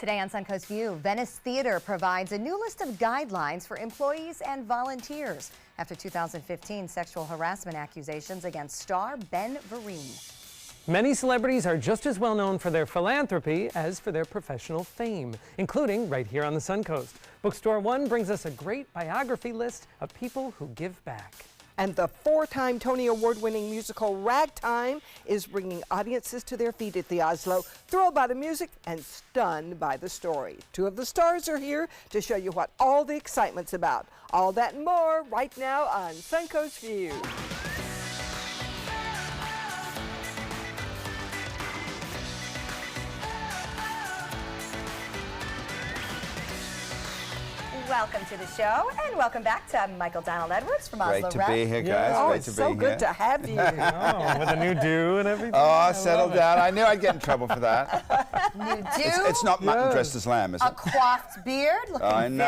Today on Suncoast View, Venice Theater provides a new list of guidelines for employees and volunteers after 2015 sexual harassment accusations against star Ben Vereen. Many celebrities are just as well known for their philanthropy as for their professional fame, including right here on the Suncoast. Bookstore One brings us a great biography list of people who give back. And the four-time Tony Award-winning musical Ragtime is bringing audiences to their feet at the Oslo, thrilled by the music and stunned by the story. Two of the stars are here to show you what all the excitement's about. All that and more right now on Suncoast View. Welcome to the show, and welcome back to Michael Donald Edwards from Oslo. Great to be here, guys. Oh, Great it's to be so here. good to have you. Oh, with a new do and everything. Oh, settle down. I knew I'd get in trouble for that. New do, It's not mutton dressed as lamb, is a it? coiffed beard, looking I know,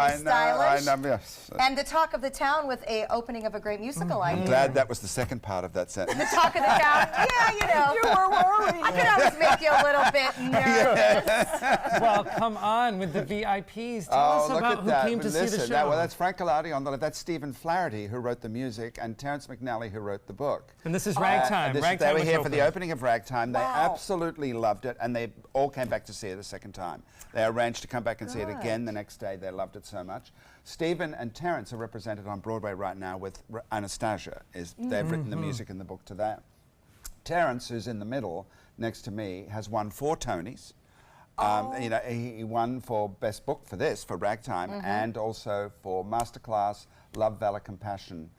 very stylish. I know. Yes. And the talk of the town with a opening of a great musical. I'm glad that was the second part of that sentence. The talk of the town, yeah, you know. You were worried. I could always make you a little bit nervous. Well, come on with the VIPs. Tell us look about at who that. came to see the show. Well, that's Frank Gallardi on the left. That's Stephen Flaherty, who wrote the music, and Terence McNally, who wrote the book. And this is Ragtime. They were here for was the open. opening of Ragtime. They Wow. absolutely loved it, and they all came back to see it a second time. They arranged to come back and see it again the next day. They loved it so much. Stephen and Terence are represented on Broadway right now with Anastasia. They've written the music and the book to that. Terence, who's in the middle next to me, has won 4 Tonys. You know, he won for Best Book for this, for Ragtime, and also for Masterclass, Love, Valor, Compassion,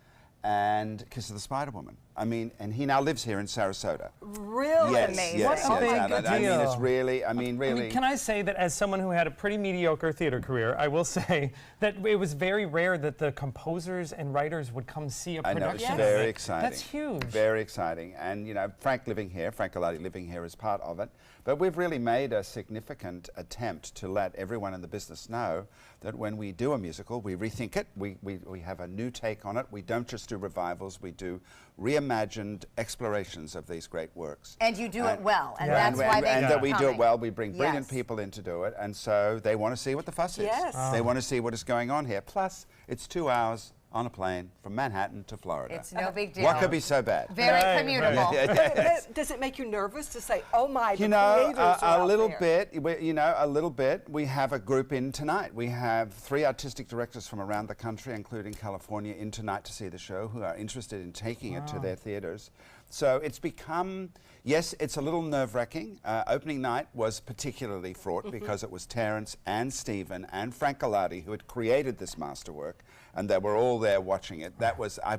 and Kiss of the Spider Woman. I mean, and he now lives here in Sarasota. Really? Yes, amazing. yes, What a yes. big I mean, deal. it's really, I mean, really. Can I say that as someone who had a pretty mediocre theater career, I will say that it was very rare that the composers and writers would come see a I production. know, it's of very it. exciting. That's huge. Very exciting. And, you know, Frank Gallardi living here is part of it. But we've really made a significant attempt to let everyone in the business know that when we do a musical, we rethink it. We have a new take on it. We don't just do revivals. We do reimagined explorations of these great works. And you do it well, and that's why they and keep that we do it coming. well. We bring brilliant Yes. people in to do it, and so they want to see what the fuss is. Yes. They want to see what is going on here. Plus, it's 2 hours on a plane from Manhattan to Florida. It's no big deal. What could be so bad? Very Right, commutable. But does it make you nervous to say, oh my, the You know, creators are a out little there? bit. You know, a little bit. We have a group in tonight. We have 3 artistic directors from around the country, including California, in tonight to see the show, who are interested in taking it to their theaters. So it's become, yes, it's a little nerve-wracking. Opening night was particularly fraught because it was Terence and Stephen and Frank Gallardi who had created this masterwork, and they were all there watching it. That was, I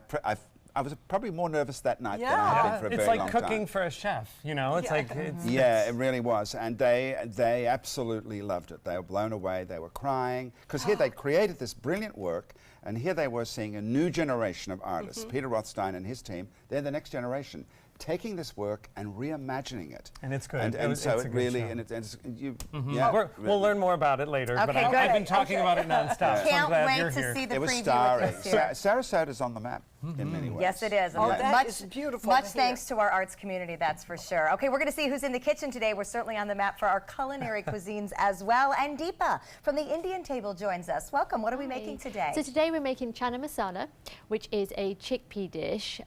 was probably more nervous that night than I have been for a It's very like long cooking time. for a chef, you know? It's like, it's, Yeah, it really was. And they absolutely loved it. They were blown away. They were crying. Because here they'd created this brilliant work, and here they were seeing a new generation of artists. Peter Rothstein and his team, they're the next generation, taking this work and reimagining it. And it's good. And so it's a it good really, show. and it's you, yeah. We'll learn more about it later, but Okay, I've good. been talking about it nonstop, so I'm Can't glad wait you're to here. see the It was preview starry. with this year. Sarasota's on the map in many ways. Yes, it is. Oh, And that is beautiful Much to hear. thanks to our arts community, that's for sure. Okay, we're going to see who's in the kitchen today. We're certainly on the map for our culinary cuisines as well. And Deepa from the Indian table joins us. Welcome. What are we making today? So today we're making chana masala, which is a chickpea dish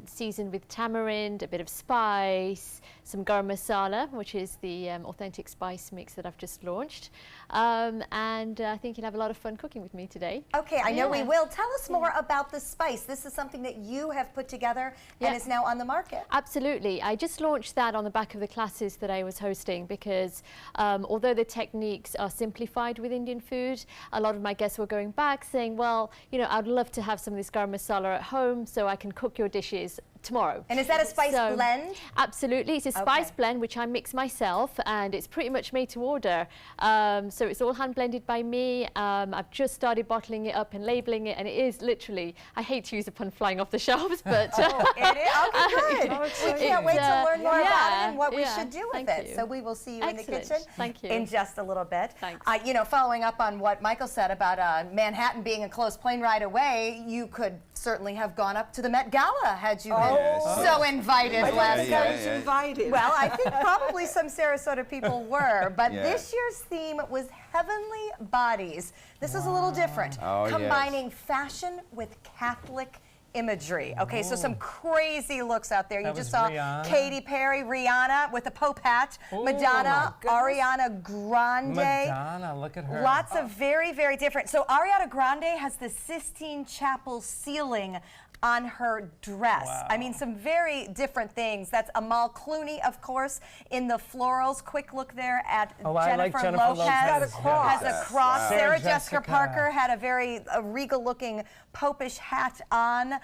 seasoned with tamarind, a bit of spice, some garam masala, which is the authentic spice mix that I've just launched. And I think you'll have a lot of fun cooking with me today. Okay, I know we Yeah. will. Tell us more about the spice. This is something that you have put together and Yeah. is now on the market. Absolutely. I just launched that on the back of the classes that I was hosting because although the techniques are simplified with Indian food, a lot of my guests were going back saying, well, you know, I'd love to have some of this garam masala at home so I can cook your dishes tomorrow. And is that a spice So- blend? Absolutely. It's a spice blend which I mix myself, and it's pretty much made to order. So it's all hand blended by me. I've just started bottling it up and labeling it, and it is literally, I hate to use a pun flying off the shelves, but It is? Okay, good. We can't wait to learn more about it and what we yeah, should do with thank it. you. So we will see you in the Excellent. kitchen Thank you. in just a little bit. Thanks. You know, following up on what Michael said about Manhattan being a close plane ride away, you could certainly have gone up to the Met Gala had you been so invited last I night. was invited. Well, I think probably some Sarasota people were, but Yeah. this year's theme was Heavenly Bodies. This is a little different, Oh, combining fashion with Catholic imagery. Okay, so some crazy looks out there. You That just was saw Rihanna. Katy Perry, Rihanna with the Pope hat, Ooh, Madonna, my goodness. Ariana Grande. Madonna, look at her. Lots of very, very different. So Ariana Grande has the Sistine Chapel ceiling on her dress. Wow. I mean, some very different things. That's Amal Clooney, of course, in the florals. Quick look there at Oh, I like Jennifer Jennifer Lopez. Lopez. Got a cross. Has a cross. Sarah Sarah Jessica Jessica. Parker had a very regal-looking popish hat on.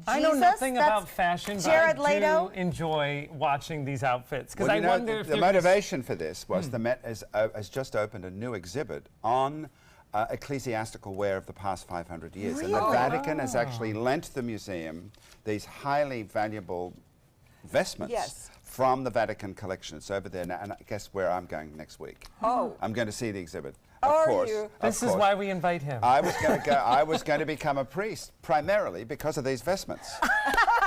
I know Jesus, nothing that's about fashion, Jared but I Leto. do enjoy watching these outfits because Well, I you know, wonder if the there motivation for this was the Met has just opened a new exhibit on ecclesiastical wear of the past 500 years. And the Really? Vatican has actually lent the museum these highly valuable vestments Yes. from the Vatican collection. It's over there now, and guess where I'm going next week? Oh. I'm going to see the exhibit. Of Are course. you? of This is course. why we invite him. I was going to go. I was going to become a priest primarily because of these vestments.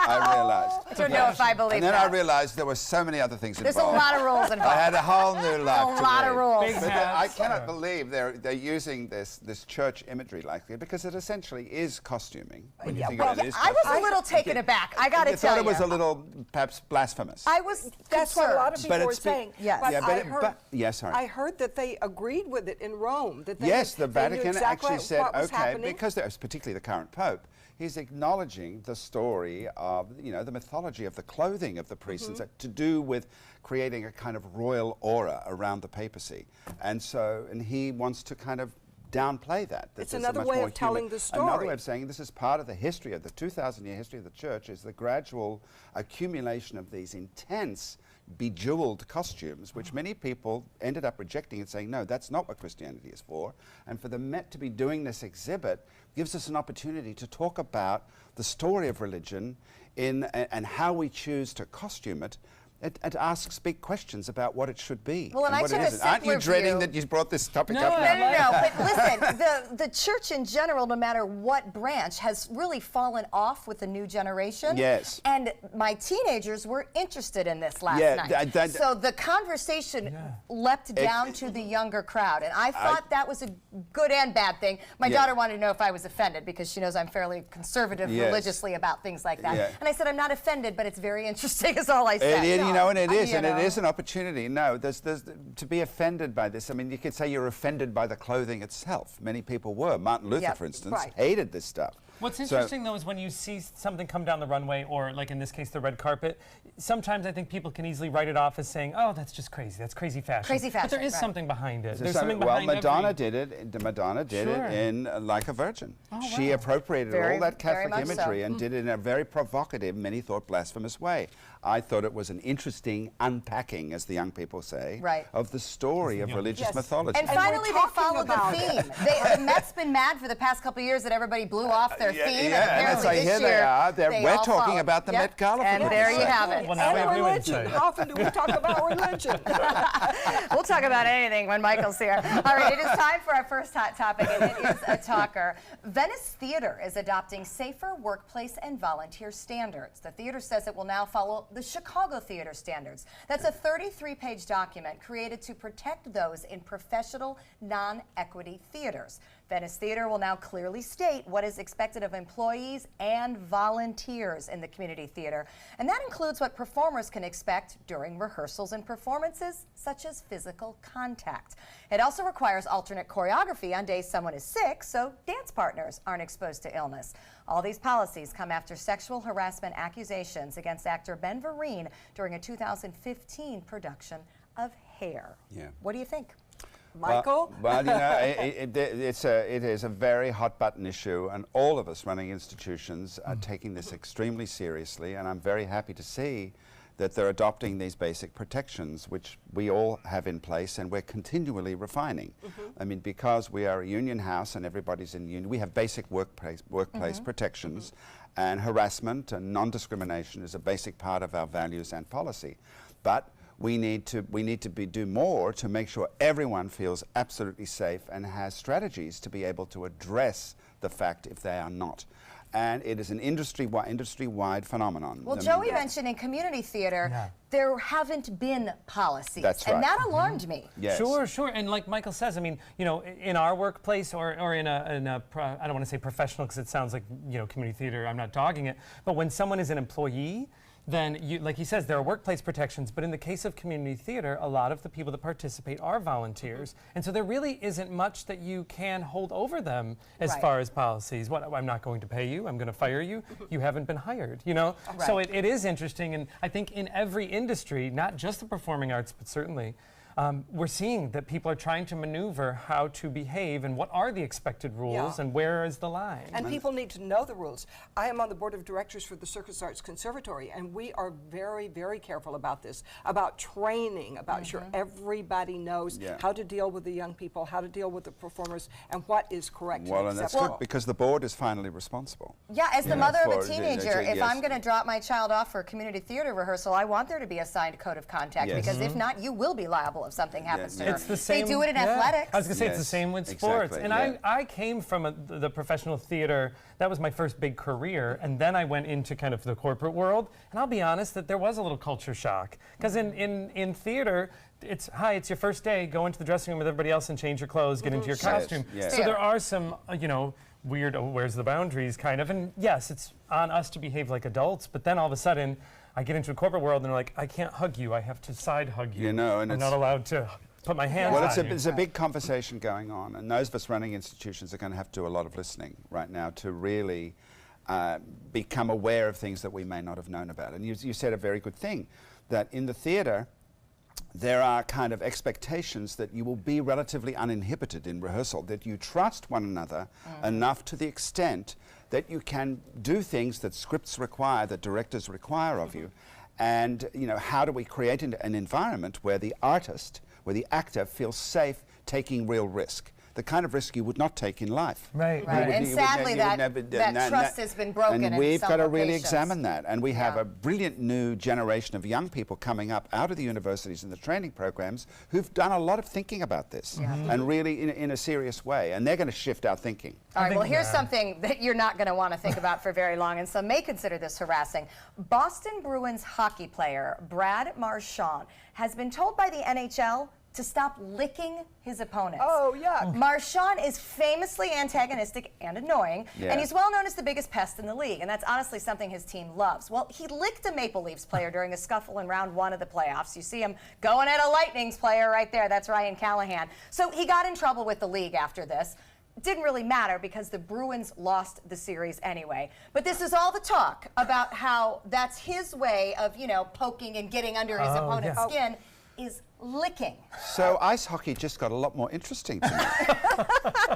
I realized. I don't know if I believe And then that. I realized there were so many other things There's a involved. lot of rules I involved. had a whole new life. A lot of rules. Big But I hats. cannot believe they're using this church imagery like that because it essentially is costuming. When you think Well, of it, it is I was a costuming. little taken aback. I got to You tell thought you. it was a little perhaps blasphemous. I was That's what a lot of concerned. people But were it's saying. yes. But Yeah, but I it- heard, but- yeah, sorry. I heard that they agreed with it in Rome. That they Yes, the they knew Vatican exactly actually said, what was okay, happening. because there's particularly the current Pope, he's acknowledging the story of, the mythology of the clothing of the priests and so, to do with creating a kind of royal aura around the papacy. And he wants to kind of downplay that. It's this is a another much way more of telling the Another story. way of saying this is part of the history of the 2,000-year history of the church is the gradual accumulation of these intense bejeweled costumes, which many people ended up rejecting and saying, no, that's not what Christianity is for. And for the Met to be doing this exhibit gives us an opportunity to talk about the story of religion and how we choose to costume it. It asks big questions about what it should be. Well, and I what took it a isn't. Aren't you simpler dreading view. that you brought this topic No, up I now? No, but listen, the church in general, no matter what branch, has really fallen off with the new generation. Yes. And my teenagers were interested in this last Yeah, night. So the conversation leapt down to the younger crowd. And I thought that was a good and bad thing. My Yeah. daughter wanted to know if I was offended because she knows I'm fairly conservative Yes. religiously about things like that. Yeah. And I said, I'm not offended, but it's very interesting is all I said. It is, and it is, You and it know. is an opportunity. No, there's to be offended by this. I mean, you could say you're offended by the clothing itself. Many people were. Martin Luther, Yep, for instance, right. hated this stuff. What's So- interesting, though, is when you see something come down the runway, or like in this case, the red carpet, sometimes I think people can easily write it off as saying, oh, that's just crazy. That's crazy fashion. Crazy But there fashion, is right. something behind it. So There's something well, behind Madonna every... did it. Madonna did Sure. it in Like a Virgin. She appropriated Very- all that very Catholic much so. imagery and did it in a very provocative, many thought blasphemous way. I thought it was an interesting unpacking, as the young people say, Right. of the story of religious Yes. mythology. And And we're finally, they talking followed the about theme. it. The Met's been mad for the past couple of years that everybody blew off their Yeah, theme, yeah, and and it's apparently like, this here they year are. they We're all talking followed. about the Yep. Met Gala, for And goodness there you sake. have it. Well, now we have And new religion. insight. How often do we talk about religion? We'll talk about anything when Michael's here. All right, it is time for our first hot topic, and it is a talker. Venice Theater is adopting safer workplace and volunteer standards. The theater says it will now follow the Chicago Theater Standards. That's a 33-page document created to protect those in professional, non-equity theaters. Venice Theater will now clearly state what is expected of employees and volunteers in the community theater. And that includes what performers can expect during rehearsals and performances, such as physical contact. It also requires alternate choreography on days someone is sick, so dance partners aren't exposed to illness. All these policies come after sexual harassment accusations against actor Ben Vereen during a 2015 production of Hair. Yeah. What do you think? Michael? Well, it is a very hot button issue, and all of us running institutions are taking this extremely seriously, and I'm very happy to see that they're adopting these basic protections, which we all have in place and we're continually refining. I mean, because we are a union house and everybody's in union, we have basic workplace protections, and harassment and non-discrimination is a basic part of our values and policy. But we need to do more to make sure everyone feels absolutely safe and has strategies to be able to address the fact if they are not. and it is an industry-wide phenomenon. Well, I mean, Joey mentioned in community theater, Yeah. there haven't been policies. That's And right. that alarmed me. Yes. Sure. And like Michael says, I mean, you know, in our workplace or in a I don't want to say professional because it sounds like, you know, community theater, I'm not dogging it, but when someone is an employee, then, like he says, there are workplace protections, but in the case of community theater, a lot of the people that participate are volunteers. And so there really isn't much that you can hold over them as Right. far as policies. What, I'm not going to pay you, I'm going to fire you, you haven't been hired, you know? So Right. it is interesting, and I think in every industry, not just the performing arts, but certainly, we're seeing that people are trying to maneuver how to behave and what are the expected rules Yeah. and where is the line. And people need to know the rules. I am on the board of directors for the Circus Arts Conservatory, and we are very, very careful about this, about training, about sure everybody knows Yeah. how to deal with the young people, how to deal with the performers, and what is correct Well, and and that's acceptable. good because the board is finally responsible. Yeah, as the mother of a For- teenager, if yes. I'm going to drop my child off for a community theater rehearsal, I want there to be a signed code of contact Yes. because if not, you will be liable if something happens to her. It's the same. They do it in yeah. athletics. I was going to say it's the Yes, same with sports. exactly, And yeah. I came from the professional theater. That was my first big career. And then I went into kind of the corporate world. And I'll be honest that there was a little culture shock. Because in theater, it's your first day, go into the dressing room with everybody else and change your clothes, get into your Yes, costume. yes. So there are some, weird, where's the boundaries kind of. And yes, it's on us to behave like adults. But then all of a sudden, I get into a corporate world and they're like, I can't hug you. I have to side hug you. You know, and I'm it's- not allowed to put my hands Well, on you. it's a big conversation going on, and those of us running institutions are going to have to do a lot of listening right now to really become aware of things that we may not have known about. And you said a very good thing, that in the theatre, there are kind of expectations that you will be relatively uninhibited in rehearsal, that you trust one another enough to the extent that you can do things that scripts require, that directors require of you. And, you know, how do we create an environment where the artist, where the actor feels safe taking real risk? The kind of risk you would not take in life. Right, Right. right. And sadly, that trust has been broken And in we've some got to really locations. examine that. And we have Yeah. a brilliant new generation of young people coming up out of the universities and the training programs who've done a lot of thinking about this, and really in a serious way. And they're going to shift our thinking. All right, think well, here's that- something that you're not going to want to think about for very long, and some may consider this harassing. Boston Bruins hockey player Brad Marchand has been told by the NHL to stop licking his opponents. Oh, yuck. Marchand is famously antagonistic and annoying, Yeah. and he's well known as the biggest pest in the league, and that's honestly something his team loves. Well, he licked a Maple Leafs player during a scuffle in round 1 of the playoffs. You see him going at a Lightning's player right there. That's Ryan Callahan. So he got in trouble with the league after this. Didn't really matter because the Bruins lost the series anyway. But this is all the talk about how that's his way of, poking and getting under his Oh, opponent's yeah. skin is licking. So ice hockey just got a lot more interesting to me.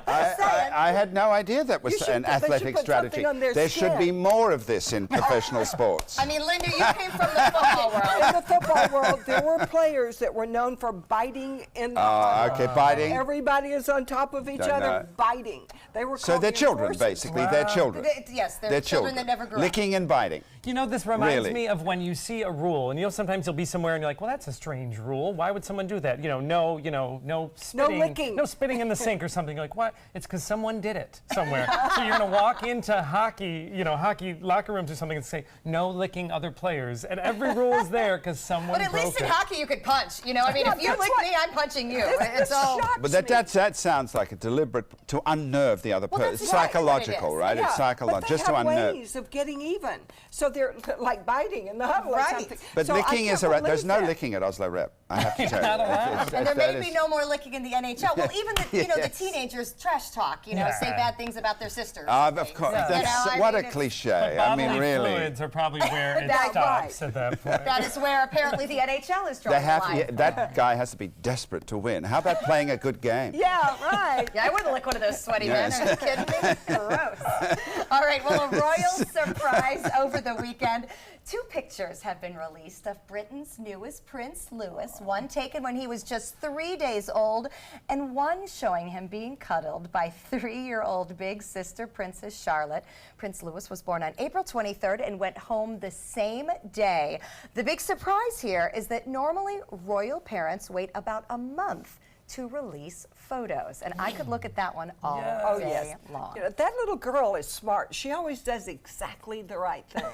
I had no idea that was You should- an they should athletic put strategy. something on their There should skin. be more of this in professional sports. I mean, Linda, you came from the football world. In the football world, there were players that were known for biting in the huddle. Okay, biting. Everybody is on top of each Don't other, know. biting. They were So called they're children, enforcers. basically. They're children. Yes, they're children that never grew up. Licking and biting. You know, this reminds Really? me of when you see a rule, and sometimes you'll be somewhere and you're like, well, that's a strange rule. Why would someone do that? No spitting, licking. no spitting in the sink or something. You're like, what? It's because someone did it somewhere. So you're gonna walk into hockey locker rooms or something and say, no licking other players, and every rule is there because someone But at broke least in it. hockey you could punch. If you that's lick what- me, I'm punching you. This It's all. shocks But me. that sounds like a deliberate to unnerve the other Well, person. that's It's exactly what it psychological, is. right? It's But psychological, they just to have unnerve. ways of getting even. So they're like biting in the huddle or Right. something. But So I licking can't is there's believe no that. licking at Oslo Rep. I have to tell you. not allowed. It's- And there that may be is- no more licking in the NHL. Well, even the the Yes. teenagers trash talk. Say bad things about their sisters. Of and course, things. that's what a cliche. But I mean, bodily really. fluids are probably where it That's stops at that point. That is where apparently the NHL is They drawing have the line. that guy has to be desperate to win. How about playing a good game? Yeah, right. Yeah, I wouldn't lick one of those sweaty Yes. men. Are you kidding me? Gross. All right, well, a royal surprise over the weekend. 2 pictures have been released of Britain's newest Prince Louis, one taken when he was just 3 days old, and one showing him being cuddled by 3-year-old big sister Princess Charlotte. Prince Louis was born on April 23rd and went home the same day. The big surprise here is that normally royal parents wait about a month to release photos. And I could look at that one all Oh, day yes. long. You know, that little girl is smart. She always does exactly the right thing.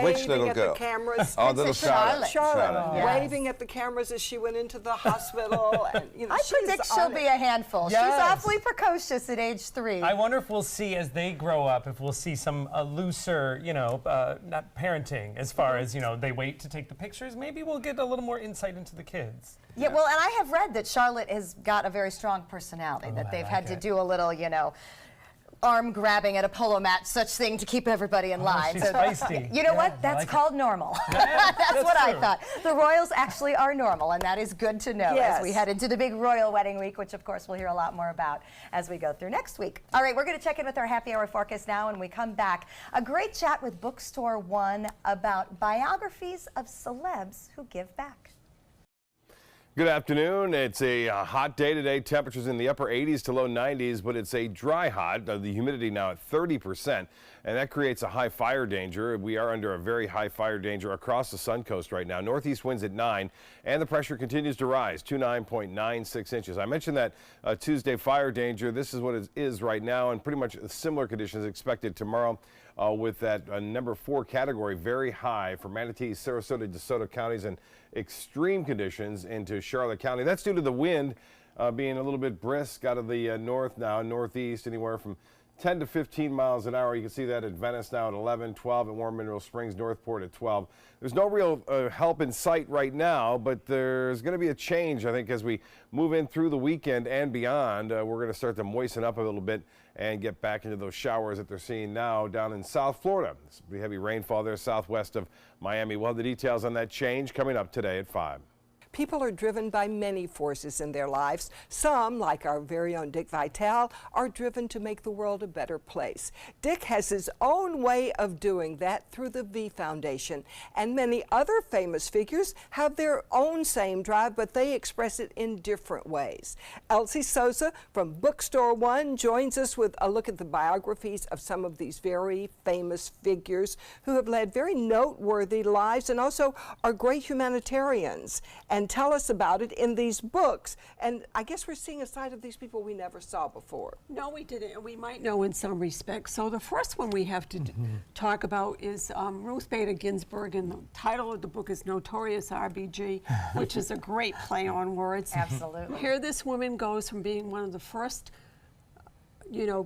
Which little waving at girl? the cameras. Oh, little Charlotte. Charlotte. Yes. Waving at the cameras as she went into the hospital. And, you know, I she predict is she'll on be it. a handful. Yes. She's awfully precocious at age 3. I wonder if we'll see as they grow up, if we'll see some looser, you know, not parenting as far as, you know, they wait to take the pictures. Maybe we'll get a little more insight into the kids. Yeah, well, and I have read that Charlotte has got a very strong personality, that I they've like had to it. do a little, you know, arm grabbing at a polo match, such thing to keep everybody in line. she's feisty. You know Yeah, what? I That's like it. called normal. Yeah, That's what I true. thought. The royals actually are normal, and that is good to know as we Yes. head into the big royal wedding week, which of course we'll hear a lot more about as we go through next week. All right, we're going to check in with our happy hour forecast now, and we come back. A great chat with Bookstore One about biographies of celebs who give back. Good afternoon. It's a hot day today. Temperatures in the upper 80s to low 90s, but it's a dry hot. The humidity now at 30%, and that creates a high fire danger. We are under a very high fire danger across the Suncoast right now. Northeast winds at 9, and the pressure continues to rise to 9.96 inches. I mentioned that Tuesday fire danger. This is what it is right now, and pretty much similar conditions expected tomorrow. With that number 4 category very high for Manatee, Sarasota, DeSoto counties, and extreme conditions into Charlotte County. That's due to the wind being a little bit brisk out of the north now, northeast, anywhere from 10 to 15 miles an hour. You can see that at Venice now at 11, 12 at Warm Mineral Springs, Northport at 12. There's no real help in sight right now, but there's going to be a change, I think, as we move in through the weekend and beyond. We're going to start to moisten up a little bit and get back into those showers that they're seeing now down in South Florida. There's pretty heavy rainfall there southwest of Miami. We'll have the details on that change coming up today at 5. People are driven by many forces in their lives. Some, like our very own Dick Vitale, are driven to make the world a better place. Dick has his own way of doing that through the V Foundation, and many other famous figures have their own same drive, but they express it in different ways. Elsie Sosa from Bookstore One joins us with a look at the biographies of some of these very famous figures who have led very noteworthy lives and also are great humanitarians. And tell us about it in these books. And I guess we're seeing a side of these people we never saw before. No, we didn't, and we might know in some respects. So the first one we have to talk about is Ruth Bader Ginsburg, and the title of the book is Notorious RBG, which is a great play on words. Absolutely. Here this woman goes from being one of the first,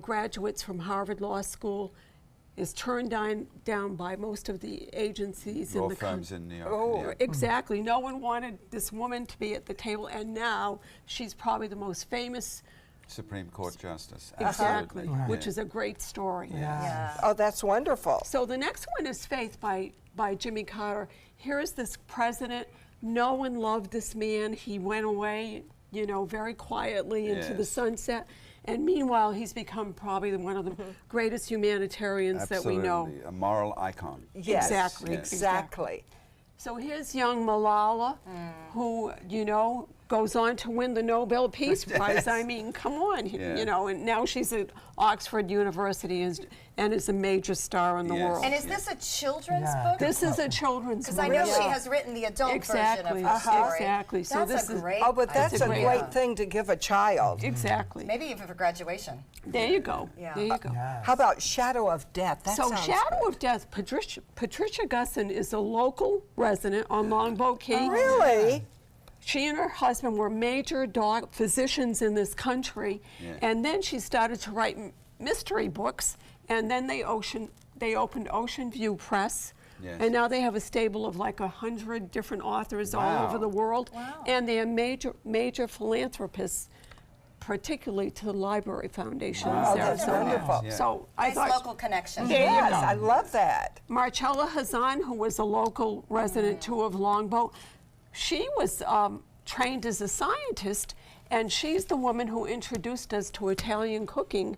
graduates from Harvard Law School, is turned down by most of the agencies Law in the firms in New York. Oh, yeah. exactly. No one wanted this woman to be at the table, and now she's probably the most famous. Supreme Court Justice. Exactly, Absolutely. which Yeah. is a great story. Yeah. Oh, that's wonderful. So the next one is Faith by Jimmy Carter. Here's this president. No one loved this man. He went away, very quietly into the Yes. sunset. And meanwhile, he's become probably one of the greatest humanitarians that we know. Absolutely. A moral icon. Yes, Exactly. exactly. So here's young Malala, who, goes on to win the Nobel Peace Prize. I mean, come on, Yeah. and now she's at Oxford University and is a major star in the Yes. world. And is this a children's book? This is a children's Because book. I know Really? she has written the adult Exactly, version of her story. exactly. So That's this a is- great Oh, but that's a idea. great thing to give a child. Exactly. Maybe even for graduation. There you go. Yeah. There you go. How about Shadow of Death? That So sounds Shadow good. of Death, Patricia Gusson is a local resident on Longboat Key. Really? She and her husband were major dog physicians in this country, Yeah. and then she started to write mystery books, and then they opened Ocean View Press, Yes. and now they have a stable of like 100 different authors all Wow. over the world, Wow. and they are major philanthropists, particularly to the Library Foundation in Oh, that's Sarasota. wonderful. Yeah. So I Nice thought local connection. There you Yes, go. I love that. Marcella Hazan, who was a local resident too of Longboat, she was trained as a scientist, and she's the woman who introduced us to Italian cooking.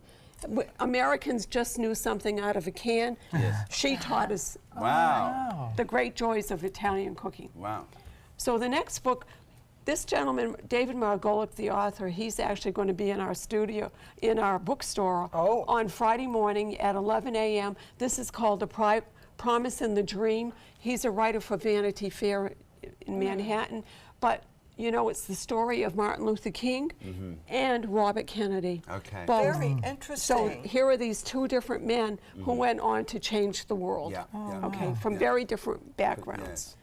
Americans just knew something out of a can. Yes. She taught us Wow. the great joys of Italian cooking. Wow. So the next book, this gentleman, David Margolick, the author, he's actually going to be in our studio, in our bookstore on Friday morning at 11 a.m. This is called The Promise and the Dream. He's a writer for Vanity Fair in Manhattan, but you know, it's the story of Martin Luther King and Robert Kennedy. Okay. Both. Very So interesting. here are these two different men who went on to change the world. Yeah, yeah. Okay, from very different backgrounds. Yes.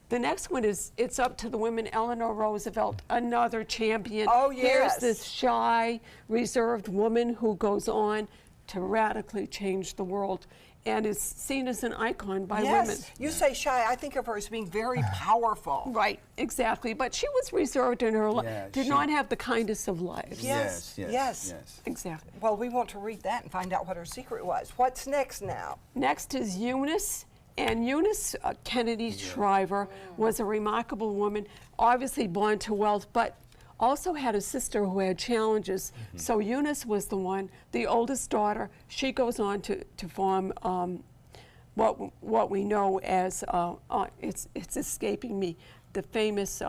The next one is It's Up to the Women, Eleanor Roosevelt, another champion. Oh, Here's yes. this shy, reserved woman who goes on to radically change the world and is seen as an icon by women. Yes, you say shy. I think of her as being very powerful. Right, exactly. But she was reserved in her life, Yeah, did she- not have the kindest of lives. Yes, Yes, yes. yes. Exactly. Well, we want to read that and find out what her secret was. What's next now? Next is Eunice. And Eunice Kennedy Shriver was a remarkable woman, obviously born to wealth, but also had a sister who had challenges. So Eunice was the oldest daughter. She goes on to form what we know as, it's escaping me, the famous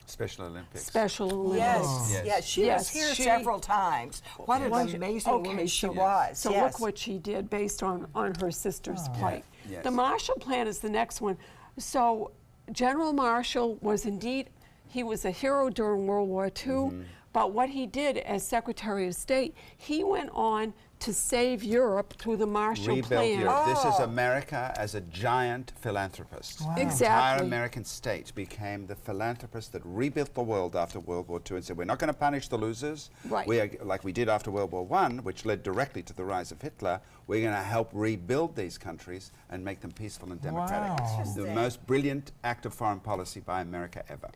Special Olympics. Special Olympics. Yes, yes, she Yes, was here she- several times. What an amazing woman she was. So yes. look what she did based on her sister's plight. Yes. The Marshall Plan is the next one. So General Marshall was indeed, he was a hero during World War II, but what he did as Secretary of State, he went on to save Europe through the Marshall Rebuilt Plan. Europe. This is America as a giant philanthropist. The entire Exactly. American state became the philanthropist that rebuilt the world after World War II and said, we're not going to punish the losers. Right. We are, like we did after World War I, which led directly to the rise of Hitler. We're going to help rebuild these countries and make them peaceful and democratic. Wow. The most brilliant act of foreign policy by America ever.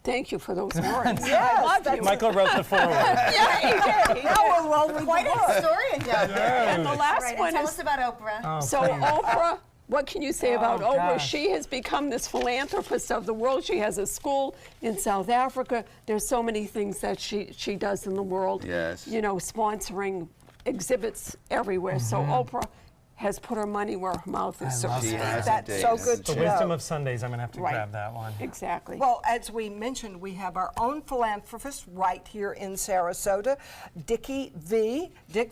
Thank you for those words. Yes, I love that's you. Michael wrote the foreword. Now we're well Quite a historian down there. And the last Right, and one tell is us about Oprah. Oh, So please. Oprah, what can you say about Oh, Oprah? gosh. She has become this philanthropist of the world. She has a school in South Africa. There's so many things that she does in the world. Yes. You know, sponsoring exhibits everywhere. So Oprah has put her money where her mouth is. so to She speak. has That's indeed, so hasn't good The to she? wisdom know. of Sundays, I'm going to have to Right. grab that one. Exactly. Well, as we mentioned, we have our own philanthropist right here in Sarasota, Dick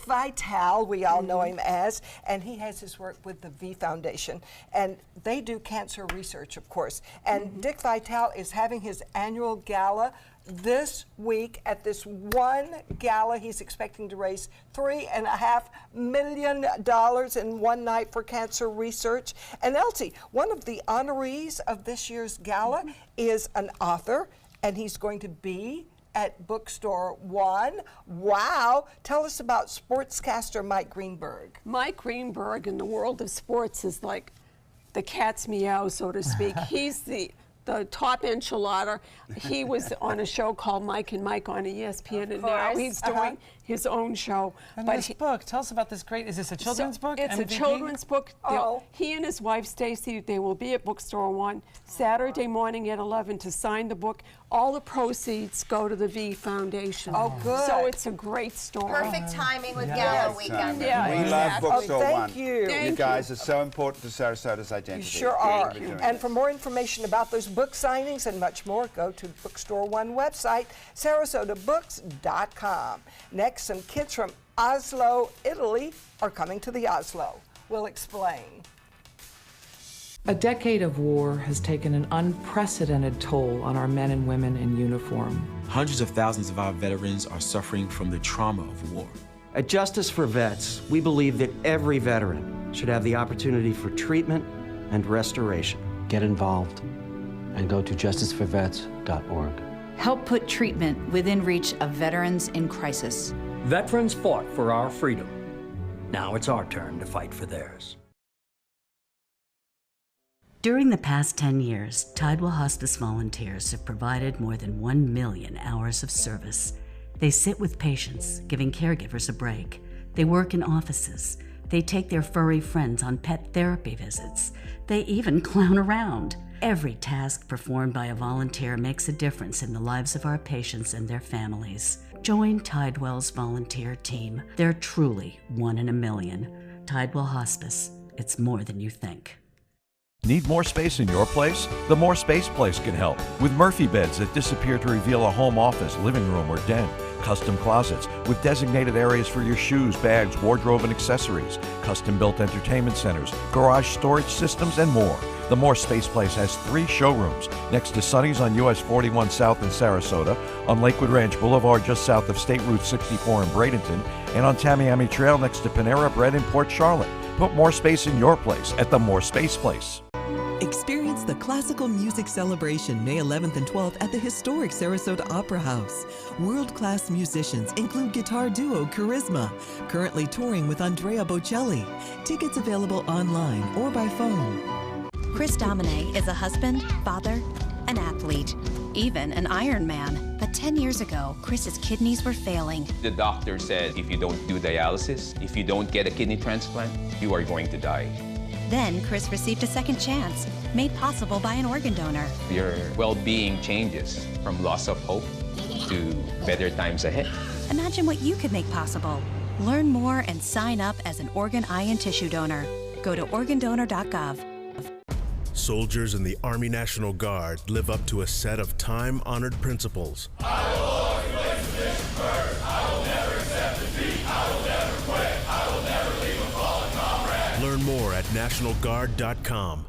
Vitale, we all know him as, and he has his work with the V Foundation. And they do cancer research, of course. And Dick Vitale is having his annual gala this week. At this one gala, he's expecting to raise $3.5 million in one night for cancer research. And Elsie, one of the honorees of this year's gala is an author, and he's going to be at Bookstore One. Wow! Tell us about sportscaster Mike Greenberg. Mike Greenberg in the world of sports is like the cat's meow, so to speak. He's the top enchilada. He was on a show called Mike and Mike on ESPN, and now course. he's doing his own show. And But this he- book, tell us about this great, is this a children's book? It's a MVP? children's book. Oh. He and his wife Stacy, they will be at Bookstore One Saturday morning at 11 to sign the book. All the proceeds go to the V Foundation. Oh, good. So it's a great story. Perfect timing with Yes. Gala weekend. Yeah, we exactly. love Bookstore Oh, thank One. you. Thank You guys are so important to Sarasota's identity. You sure are. Thank you for doing And this. for more information about those book signings and much more, go to Bookstore One website, sarasotabooks.com. Next, some kids from Oslo, Italy are coming to the Oslo. We'll explain. A decade of war has taken an unprecedented toll on our men and women in uniform. Hundreds of thousands of our veterans are suffering from the trauma of war. At Justice for Vets, we believe that every veteran should have the opportunity for treatment and restoration. Get involved and go to justiceforvets.org. Help put treatment within reach of veterans in crisis. Veterans fought for our freedom. Now it's our turn to fight for theirs. During the past 10 years, Tidewell Hospice volunteers have provided more than 1 million hours of service. They sit with patients, giving caregivers a break. They work in offices. They take their furry friends on pet therapy visits. They even clown around. Every task performed by a volunteer makes a difference in the lives of our patients and their families. Join Tidewell's volunteer team. They're truly 1 in a million. Tidewell Hospice. It's more than you think. Need more space in your place? The More Space Place can help with Murphy beds that disappear to reveal a home office, living room, or den. custom closets with designated areas for your shoes, bags, wardrobe, and accessories, custom-built entertainment centers, garage storage systems, and more. The More Space Place has 3 showrooms next to Sonny's on US 41 South in Sarasota, on Lakewood Ranch Boulevard just south of State Route 64 in Bradenton, and on Tamiami Trail next to Panera Bread in Port Charlotte. Put more space in your place at the More Space Place. Experience the Classical Music Celebration May 11th and 12th at the historic Sarasota Opera House. World-class musicians include guitar duo Charisma, currently touring with Andrea Bocelli. Tickets available online or by phone. Chris Domine is a husband, father, an athlete, even an Ironman. But 10 years ago, Chris's kidneys were failing. The doctor said if you don't do dialysis, if you don't get a kidney transplant, you are going to die. Then Chris received a second chance, made possible by an organ donor. Your well-being changes from loss of hope to better times ahead. Imagine what you could make possible. Learn more and sign up as an organ, eye, and tissue donor. Go to organdonor.gov. Soldiers in the Army National Guard live up to a set of time-honored principles. I will always place the mission first. I will never accept defeat. I will never quit. I will never leave a fallen comrade. Learn more at nationalguard.com.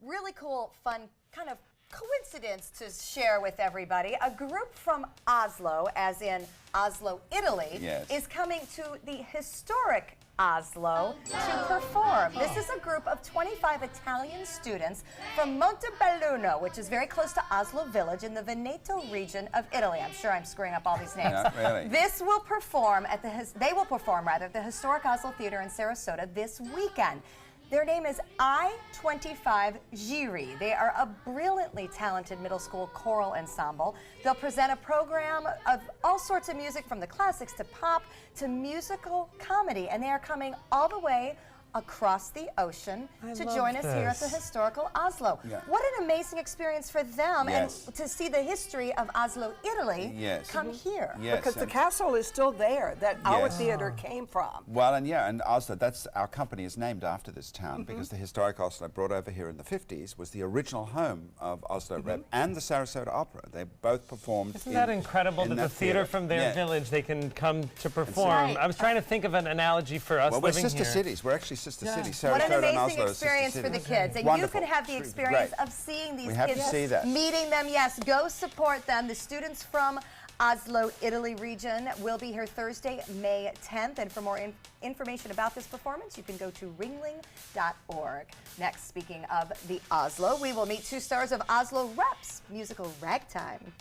Really cool, fun, kind of coincidence to share with everybody. A group from Oslo, as in Oslo, Italy, Yes. is coming to the historic Oslo to perform. This is a group of 25 Italian students from Montebelluno, which is very close to Oslo Village in the Veneto region of Italy. I'm sure I'm screwing up all these names. No, really. This will perform at they will perform rather at the historic Oslo Theater in Sarasota this weekend. Their name is I-25 Giri. They are a brilliantly talented middle school choral ensemble. They'll present a program of all sorts of music, from the classics to pop to musical comedy, and they are coming all the way across the ocean to join us here at the historical Oslo. Yeah. What an amazing experience for them, Yes. and to see the history of Oslo, Italy Yes. come here. Yes, Because the and- castle is still there that our Yes. theater came from. Well, and Oslo, that's our company is named after this town because the historic Oslo, brought over here in the 50s, was the original home of Oslo Rep and the Sarasota Opera. They both performed. Isn't that incredible that the theater from their village, they can come to perform? Right. I was trying to think of an analogy for us Well, we're living sister here. cities. We're actually sister cities. What an Sarasota and amazing Oslo are sister experience for the cities. kids. And Wonderful. you can have the experience Great. of seeing these We have kids, to see that. meeting them. Yes, go support them. The students from Oslo, Italy region will be here Thursday, May 10th. And for more information about this performance, you can go to ringling.org. Next, speaking of the Oslo, we will meet 2 stars of Oslo Reps musical Ragtime.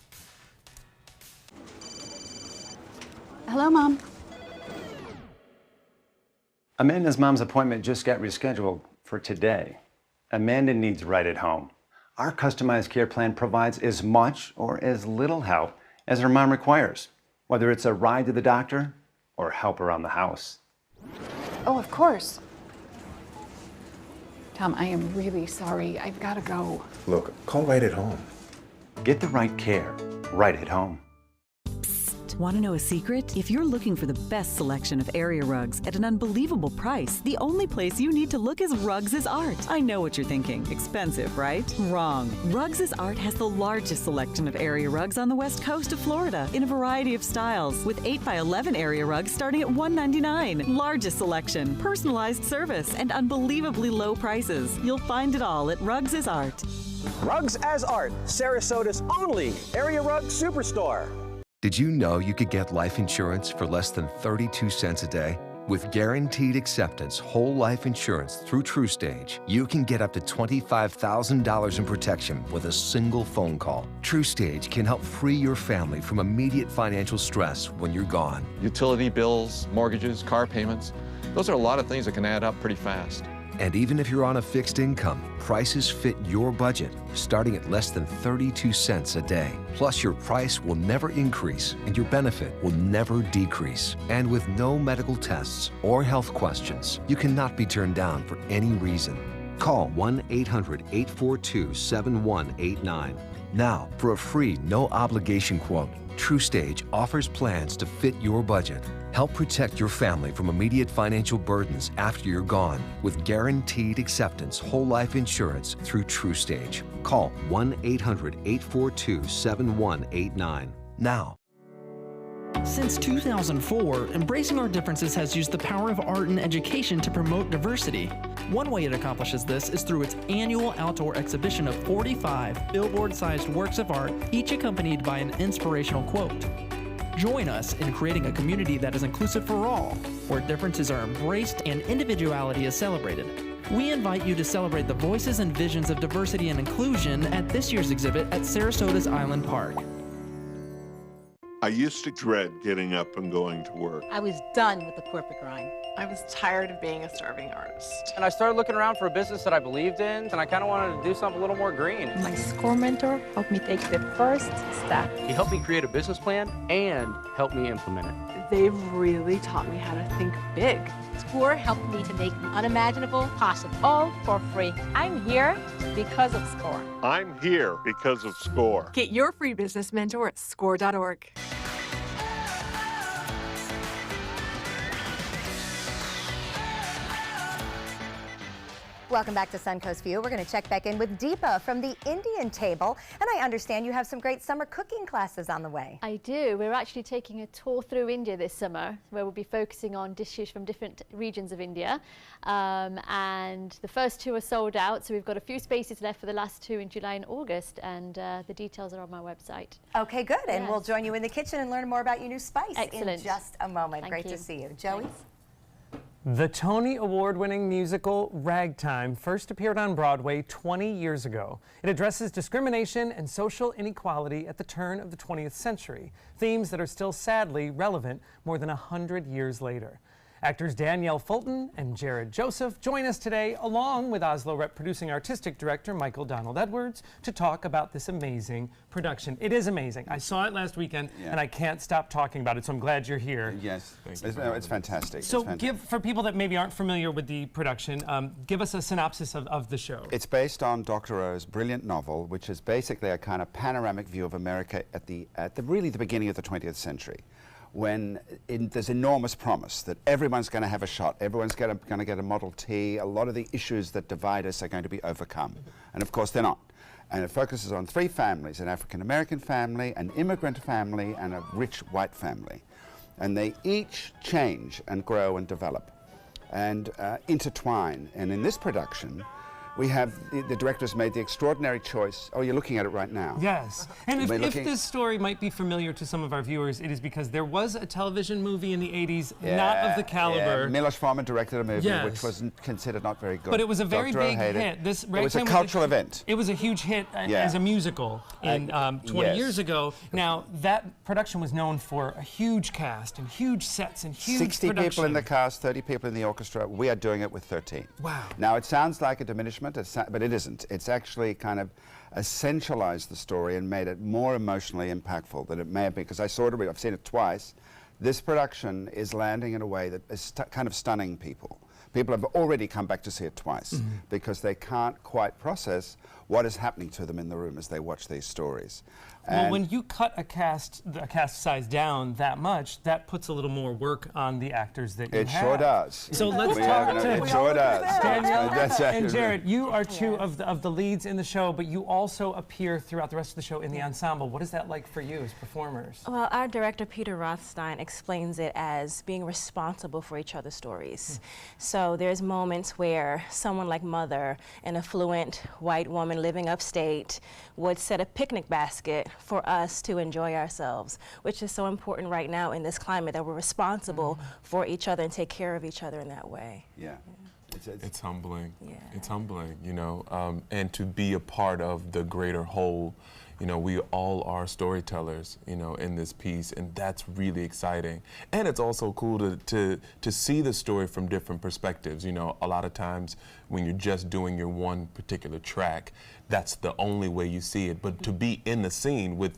Hello, Mom. Amanda's mom's appointment just got rescheduled for today. Amanda needs right at home. Our customized care plan provides as much or as little help as her mom requires, whether it's a ride to the doctor or help around the house. Oh, of course. Tom, I am really sorry. I've got to go. Look, call right at home. Get the right care right at home. Want to know a secret? If you're looking for the best selection of area rugs at an unbelievable price, the only place you need to look is Rugs' Art. I know what you're thinking. Expensive, right? Wrong. Rugs' Art has the largest selection of area rugs on the west coast of Florida in a variety of styles, with 8x11 area rugs starting at $199. Largest selection, personalized service, and unbelievably low prices. You'll find it all at Rugs' Art. Rugs as Art, Sarasota's only area rug superstore. Did you know you could get life insurance for less than 32 cents a day? With guaranteed acceptance whole life insurance through TrueStage, you can get up to $25,000 in protection with a single phone call. TrueStage can help free your family from immediate financial stress when you're gone. Utility bills, mortgages, car payments, those are a lot of things that can add up pretty fast. And even if you're on a fixed income, prices fit your budget, starting at less than 32 cents a day. Plus, your price will never increase and your benefit will never decrease. And with no medical tests or health questions, you cannot be turned down for any reason. Call 1-800-842-7189. Now, for a free, no-obligation quote, TrueStage offers plans to fit your budget. Help protect your family from immediate financial burdens after you're gone with guaranteed acceptance whole life insurance through TrueStage. Call 1-800-842-7189 now. Since 2004, Embracing Our Differences has used the power of art and education to promote diversity. One way it accomplishes this is through its annual outdoor exhibition of 45 billboard-sized works of art, each accompanied by an inspirational quote. Join us in creating a community that is inclusive for all, where differences are embraced and individuality is celebrated. We invite you to celebrate the voices and visions of diversity and inclusion at this year's exhibit at Sarasota's Island Park. I used to dread getting up and going to work. I was done with the corporate grind. I was tired of being a starving artist. And I started looking around for a business that I believed in, and I kind of wanted to do something a little more green. My SCORE mentor helped me take the first step. He helped me create a business plan and helped me implement it. They've really taught me how to think big. SCORE helped me to make the unimaginable possible, all for free. I'm here because of SCORE. I'm here because of SCORE. Get your free business mentor at score.org. Welcome back to Suncoast View. We're going to check back in with Deepa from the Indian Table. And I understand you have some great summer cooking classes on the way. I do. We're actually taking a tour through India this summer, where we'll be focusing on dishes from different regions of India. And the first two are sold out, so we've got a few spaces left for the last two in July and August, and the details are on my website. Okay, good. And Yes. we'll join you in the kitchen and learn more about your new spice Excellent. in just a moment. Thank Great you. to see you. Joey? Thanks. The Tony Award-winning musical Ragtime first appeared on Broadway 20 years ago. It addresses discrimination and social inequality at the turn of the 20th century, themes that are still sadly relevant more than 100 years later. Actors Danielle Fulton and Jared Joseph join us today, along with Oslo Rep producing artistic director Michael Donald Edwards, to talk about this amazing production. It is amazing. I saw it last weekend, and I can't stop talking about it, so I'm glad you're here. Yes, it's fantastic. So It's fantastic. for people that maybe aren't familiar with the production, give us a synopsis of the show. It's based on Dr. O's brilliant novel, which is basically a kind of panoramic view of America at the really the beginning of the 20th century, when there's enormous promise that everyone's going to have a shot, everyone's going to get a Model T, a lot of the issues that divide us are going to be overcome. And of course they're not. And it focuses on three families, an African-American family, an immigrant family, and a rich white family. And they each change and grow and develop and intertwine. And in this production, we have the director's made the extraordinary choice. Oh, you're looking at it right now. Yes. And if this story might be familiar to some of our viewers, it is because there was a television movie in the 80s, not of the caliber. Yeah. Milos Forman directed a movie Yes. which was considered not very good. But it was a very Dr. O big hated hit. It was a cultural event. It was a huge hit as a musical in 20 years ago. Now, that production was known for a huge cast and huge sets and huge 60 production. people in the cast, 30 people in the orchestra. We are doing it with 13. Wow. Now, it sounds like a diminishment, but it isn't. It's actually kind of essentialized the story and made it more emotionally impactful than it may have been, because I saw it, I've seen it twice. This production is landing in a way that is kind of stunning people. People have already come back to see it twice because they can't quite process what is happening to them in the room as they watch these stories. Well, when you cut a cast size down that much, that puts a little more work on the actors that you have. It sure does. So let's talk to it sure does. Danielle That's and Jared. You are two of the leads in the show, but you also appear throughout the rest of the show in the ensemble. What is that like for you as performers? Well, our director, Peter Rothstein, explains it as being responsible for each other's stories. So there's moments where someone like Mother, an affluent white woman living upstate, would set a picnic basket for us to enjoy ourselves, which is so important right now in this climate, that we're responsible for each other and take care of each other in that way. Yeah. It's humbling. Yeah. It's humbling, you know, and to be a part of the greater whole. You know, we all are storytellers, you know, in this piece, and that's really exciting. And it's also cool to see the story from different perspectives. You know, a lot of times when you're just doing your one particular track, that's the only way you see it. But to be in the scene with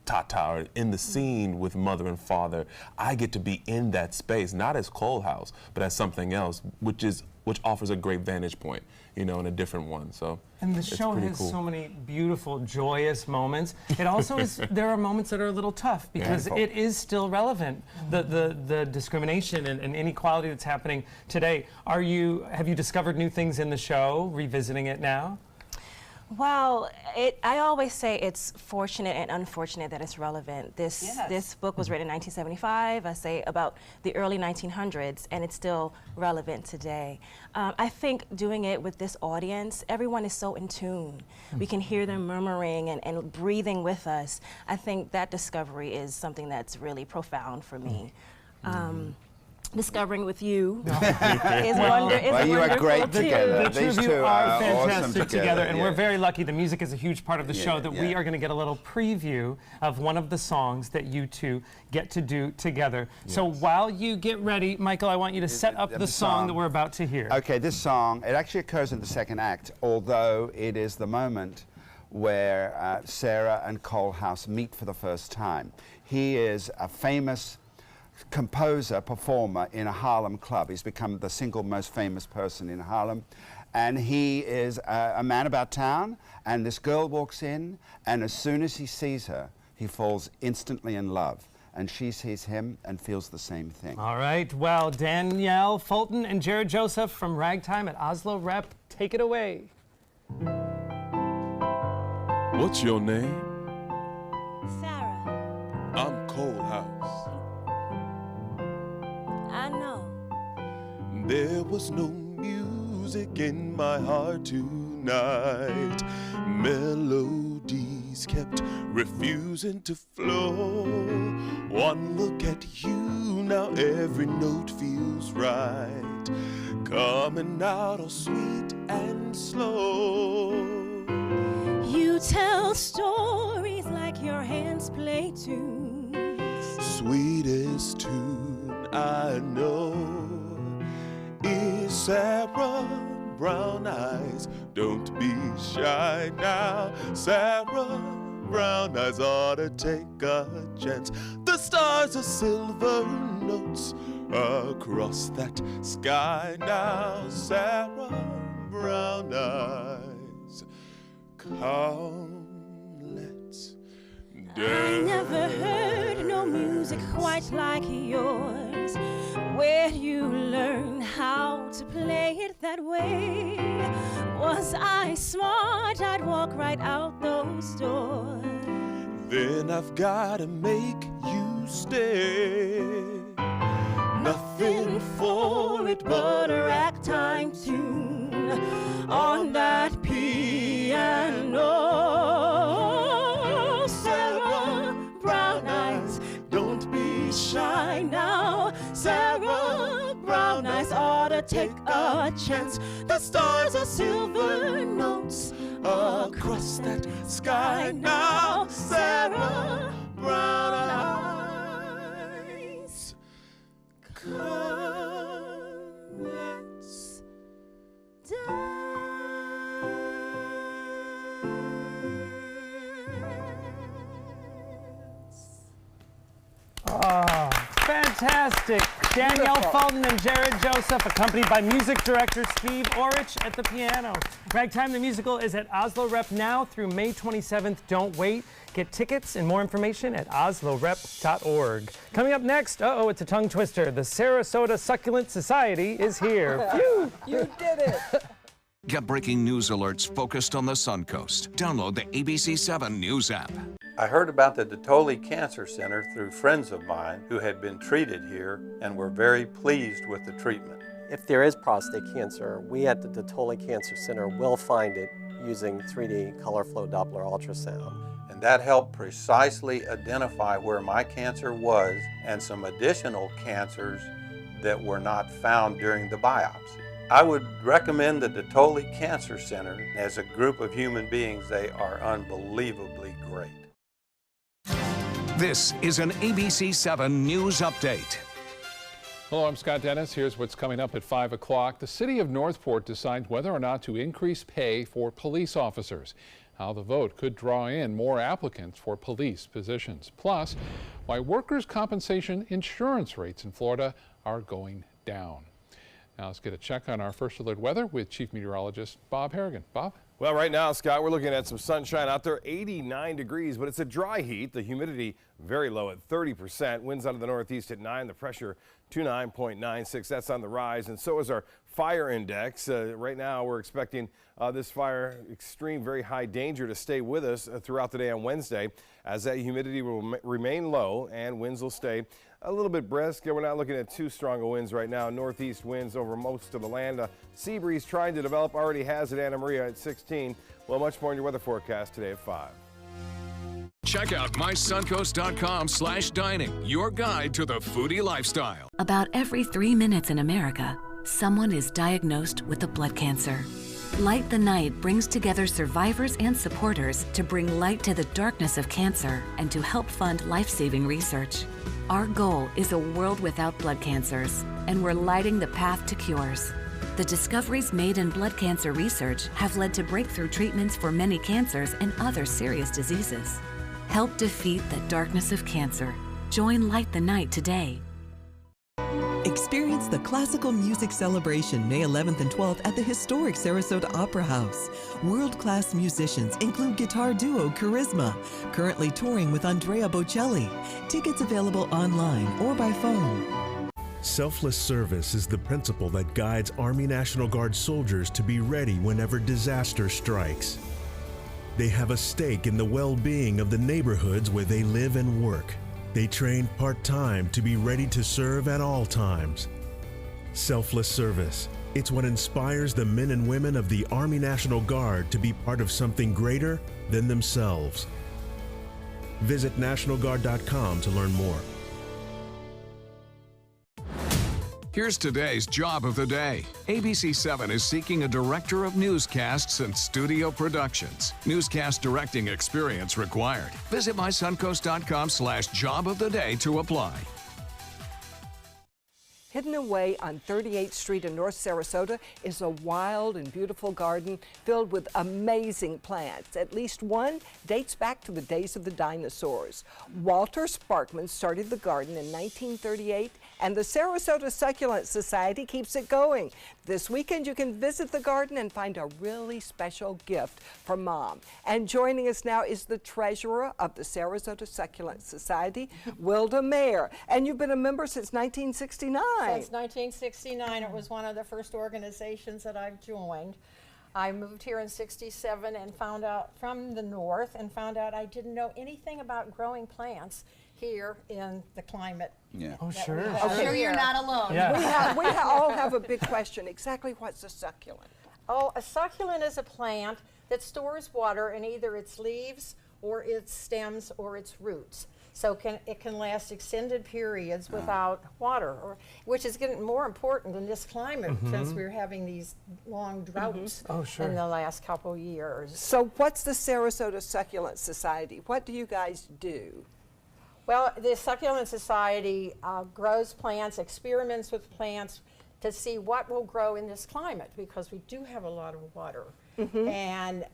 Tata, or in the scene with Mother and Father, I get to be in that space, not as Cole House, but as something else, which offers a great vantage point, you know, and a different one. So. And the show has so many beautiful, joyous moments. It also is, there are moments that are a little tough because it is still relevant. The discrimination and inequality that's happening today. Have you discovered new things in the show, revisiting it now? Well, I always say it's fortunate and unfortunate that it's relevant. This book was written in 1975, I say about the early 1900s, and it's still relevant today. I think doing it with this audience, everyone is so in tune. We can hear them murmuring and breathing with us. I think that discovery is something that's really profound for me. Discovering with you is well, you are great together. The two of you are fantastic together, and we're very lucky. The music is a huge part of the show that we are going to get a little preview of one of the songs that you two get to do together. So while you get ready, Michael, I want you to set up the song that we're about to hear. Okay, this song, it actually occurs in the second act, although it is the moment where Sarah and Cole House meet for the first time. He is a famous composer, performer in a Harlem club. He's become the single most famous person in Harlem. And he is a man about town, and this girl walks in, and as soon as he sees her, he falls instantly in love. And she sees him and feels the same thing. All right, well, Danielle Fulton and Jared Joseph from Ragtime at Oslo Rep, take it away. What's your name? Sarah. I'm Cole House. I know. There was no music in my heart tonight. Melodies kept refusing to flow. One look at you, now every note feels right. Coming out all sweet and slow. You tell stories like your hands play tunes. Sweetest tune I know is Sarah Brown Eyes. Don't be shy now, Sarah Brown Eyes ought to take a chance. The stars are silver notes across that sky now, Sarah Brown Eyes. Come, let's dance. I never heard no music quite like yours. Where'd you learn how to play it that way? Was I smart? I'd walk right out those doors. Then I've gotta make you stay. Nothing for it but a ragtime tune on that piano. Sarah Brown Eyes, don't be shy now. Sarah Brown Eyes ought to take a chance. The stars are silver notes across that sky now. Sarah Brown Eyes, come, let's dance. Oh, fantastic. Danielle Fulton and Jared Joseph, accompanied by music director Steve Orich at the piano. Ragtime the Musical is at Oslo Rep now through May 27th. Don't wait. Get tickets and more information at oslorep.org. Coming up next, it's a tongue twister. The Sarasota Succulent Society is here. Phew! You did it! Get breaking news alerts focused on the Suncoast. Download the ABC7 News app. I heard about the Detoli Cancer Center through friends of mine who had been treated here and were very pleased with the treatment. If there is prostate cancer, we at the Detoli Cancer Center will find it using 3D color flow Doppler ultrasound. And that helped precisely identify where my cancer was and some additional cancers that were not found during the biopsy. I would recommend the Detoli Cancer Center. As a group of human beings, they are unbelievably great. This is an ABC7 News Update. Hello, I'm Scott Dennis. Here's what's coming up at 5 o'clock. The city of Northport decides whether or not to increase pay for police officers. How the vote could draw in more applicants for police positions. Plus, why workers' compensation insurance rates in Florida are going down. Now let's get a check on our first alert weather with Chief Meteorologist Bob Harrigan. Bob? Well, right now, Scott, we're looking at some sunshine out there, 89 degrees, but it's a dry heat. The humidity very low at 30%. Winds out of the northeast at 9. The pressure to 9.96. That's on the rise, and so is our fire index. Right now, we're expecting this fire extreme, very high danger to stay with us throughout the day on Wednesday, as that humidity will remain low and winds will stay a little bit brisk. We're not looking at too strong of winds right now. Northeast winds over most of the land. Sea breeze trying to develop, already has at Anna Maria at 16. Well, much more in your weather forecast today at 5. Check out mysuncoast.com/dining, your guide to the foodie lifestyle. About every 3 minutes in America, someone is diagnosed with a blood cancer. Light the Night brings together survivors and supporters to bring light to the darkness of cancer and to help fund life-saving research. Our goal is a world without blood cancers, and we're lighting the path to cures. The discoveries made in blood cancer research have led to breakthrough treatments for many cancers and other serious diseases. Help defeat the darkness of cancer. Join Light the Night today. Experience the Classical Music Celebration May 11th and 12th at the historic Sarasota Opera House. World-class musicians include guitar duo Charisma, currently touring with Andrea Bocelli. Tickets available online or by phone. Selfless service is the principle that guides Army National Guard soldiers to be ready whenever disaster strikes. They have a stake in the well-being of the neighborhoods where they live and work. They train part-time to be ready to serve at all times. Selfless service. It's what inspires the men and women of the Army National Guard to be part of something greater than themselves. Visit NationalGuard.com to learn more. Here's today's job of the day. ABC 7 is seeking a director of newscasts and studio productions. Newscast directing experience required. Visit mysuncoast.com/job-of-the-day to apply. Hidden away on 38th Street in North Sarasota is a wild and beautiful garden filled with amazing plants. At least one dates back to the days of the dinosaurs. Walter Sparkman started the garden in 1938, and the Sarasota Succulent Society keeps it going. This weekend you can visit the garden and find a really special gift for Mom. And joining us now is the treasurer of the Sarasota Succulent Society, Wilda Mayer. And you've been a member since 1969. Since 1969, it was one of the first organizations that I've joined. I moved here in '67 and found out from the north and found out I didn't know anything about growing plants here in the climate. Yeah. Oh, sure. I'm sure you're not alone. Yeah. We all have a big question. Exactly what's a succulent? Oh, a succulent is a plant that stores water in either its leaves or its stems or its roots. So it can last extended periods without water, which is getting more important in this climate since we're having these long droughts in the last couple years. So what's the Sarasota Succulent Society? What do you guys do? Well, the Succulent Society grows plants, experiments with plants to see what will grow in this climate, because we do have a lot of water. And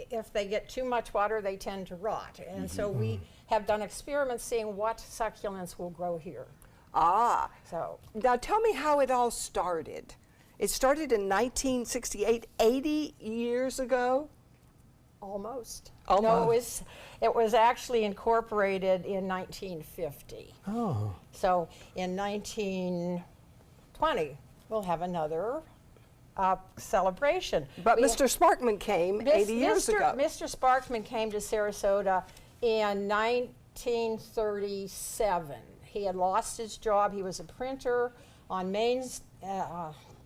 if they get too much water, they tend to rot. And so we have done experiments seeing what succulents will grow here. Ah. So now tell me how it all started. It started in 1968, 80 years ago? Almost. Almost. No, it was actually incorporated in 1950. Oh. So in 1920, we'll have another celebration. But Mr. Sparkman came 80 years ago. Mr. Sparkman came to Sarasota in 1937. He had lost his job. He was a printer on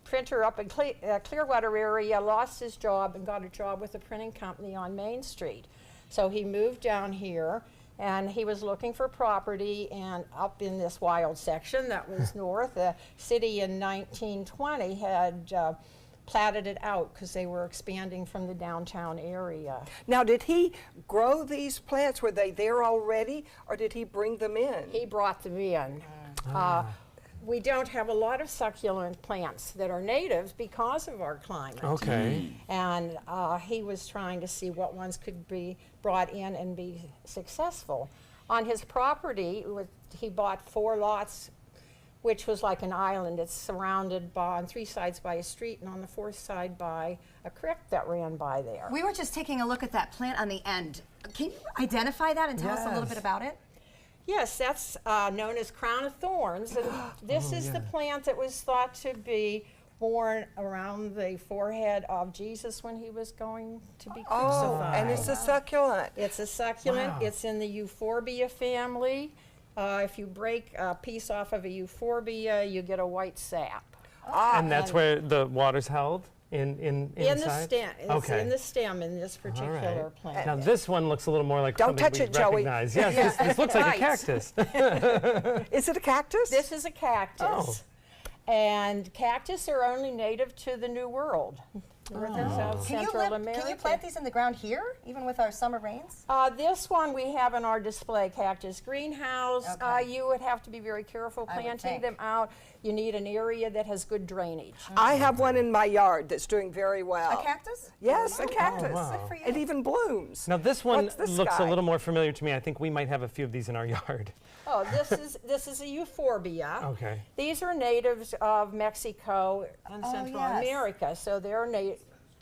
printer up in Clearwater area, lost his job and got a job with a printing company on Main Street. So he moved down here, and he was looking for property, and up in this wild section that was north, the city in 1920 had platted it out because they were expanding from the downtown area. Now, did he grow these plants? Were they there already, or did he bring them in? He brought them in. We don't have a lot of succulent plants that are natives because of our climate. Okay. And he was trying to see what ones could be brought in and be successful. On his property, he bought 4 lots, which was like an island. It's surrounded on 3 sides by a street, and on the 4th side by a creek that ran by there. We were just taking a look at that plant on the end. Can you identify that and tell us a little bit about it? Yes, that's known as crown of thorns. And this is the plant that was thought to be born around the forehead of Jesus when he was going to be crucified. And it's a succulent. It's a succulent. Wow. It's in the euphorbia family. If you break a piece off of a euphorbia, you get a white sap. And that's where the water's held? In the stem. It's okay. in the stem in this particular plant. Now this one looks a little more like Don't something touch we it, Joey. recognize. Yes, this looks like a cactus. Is it a cactus? This is a cactus. Oh. And cactus are only native to the New World. North and South Central America. Can you plant these in the ground here, even with our summer rains? This one we have in our display cactus greenhouse. You would have to be very careful planting them out. You need an area that has good drainage. I have one in my yard that's doing very well. A cactus? Yes, a cactus. Oh, wow. Good for you. It even blooms. Now this one What's this looks guy? a little more familiar to me. I think we might have a few of these in our yard. Oh, this is a euphorbia. Okay. These are natives of Mexico and Central yes. America, so they're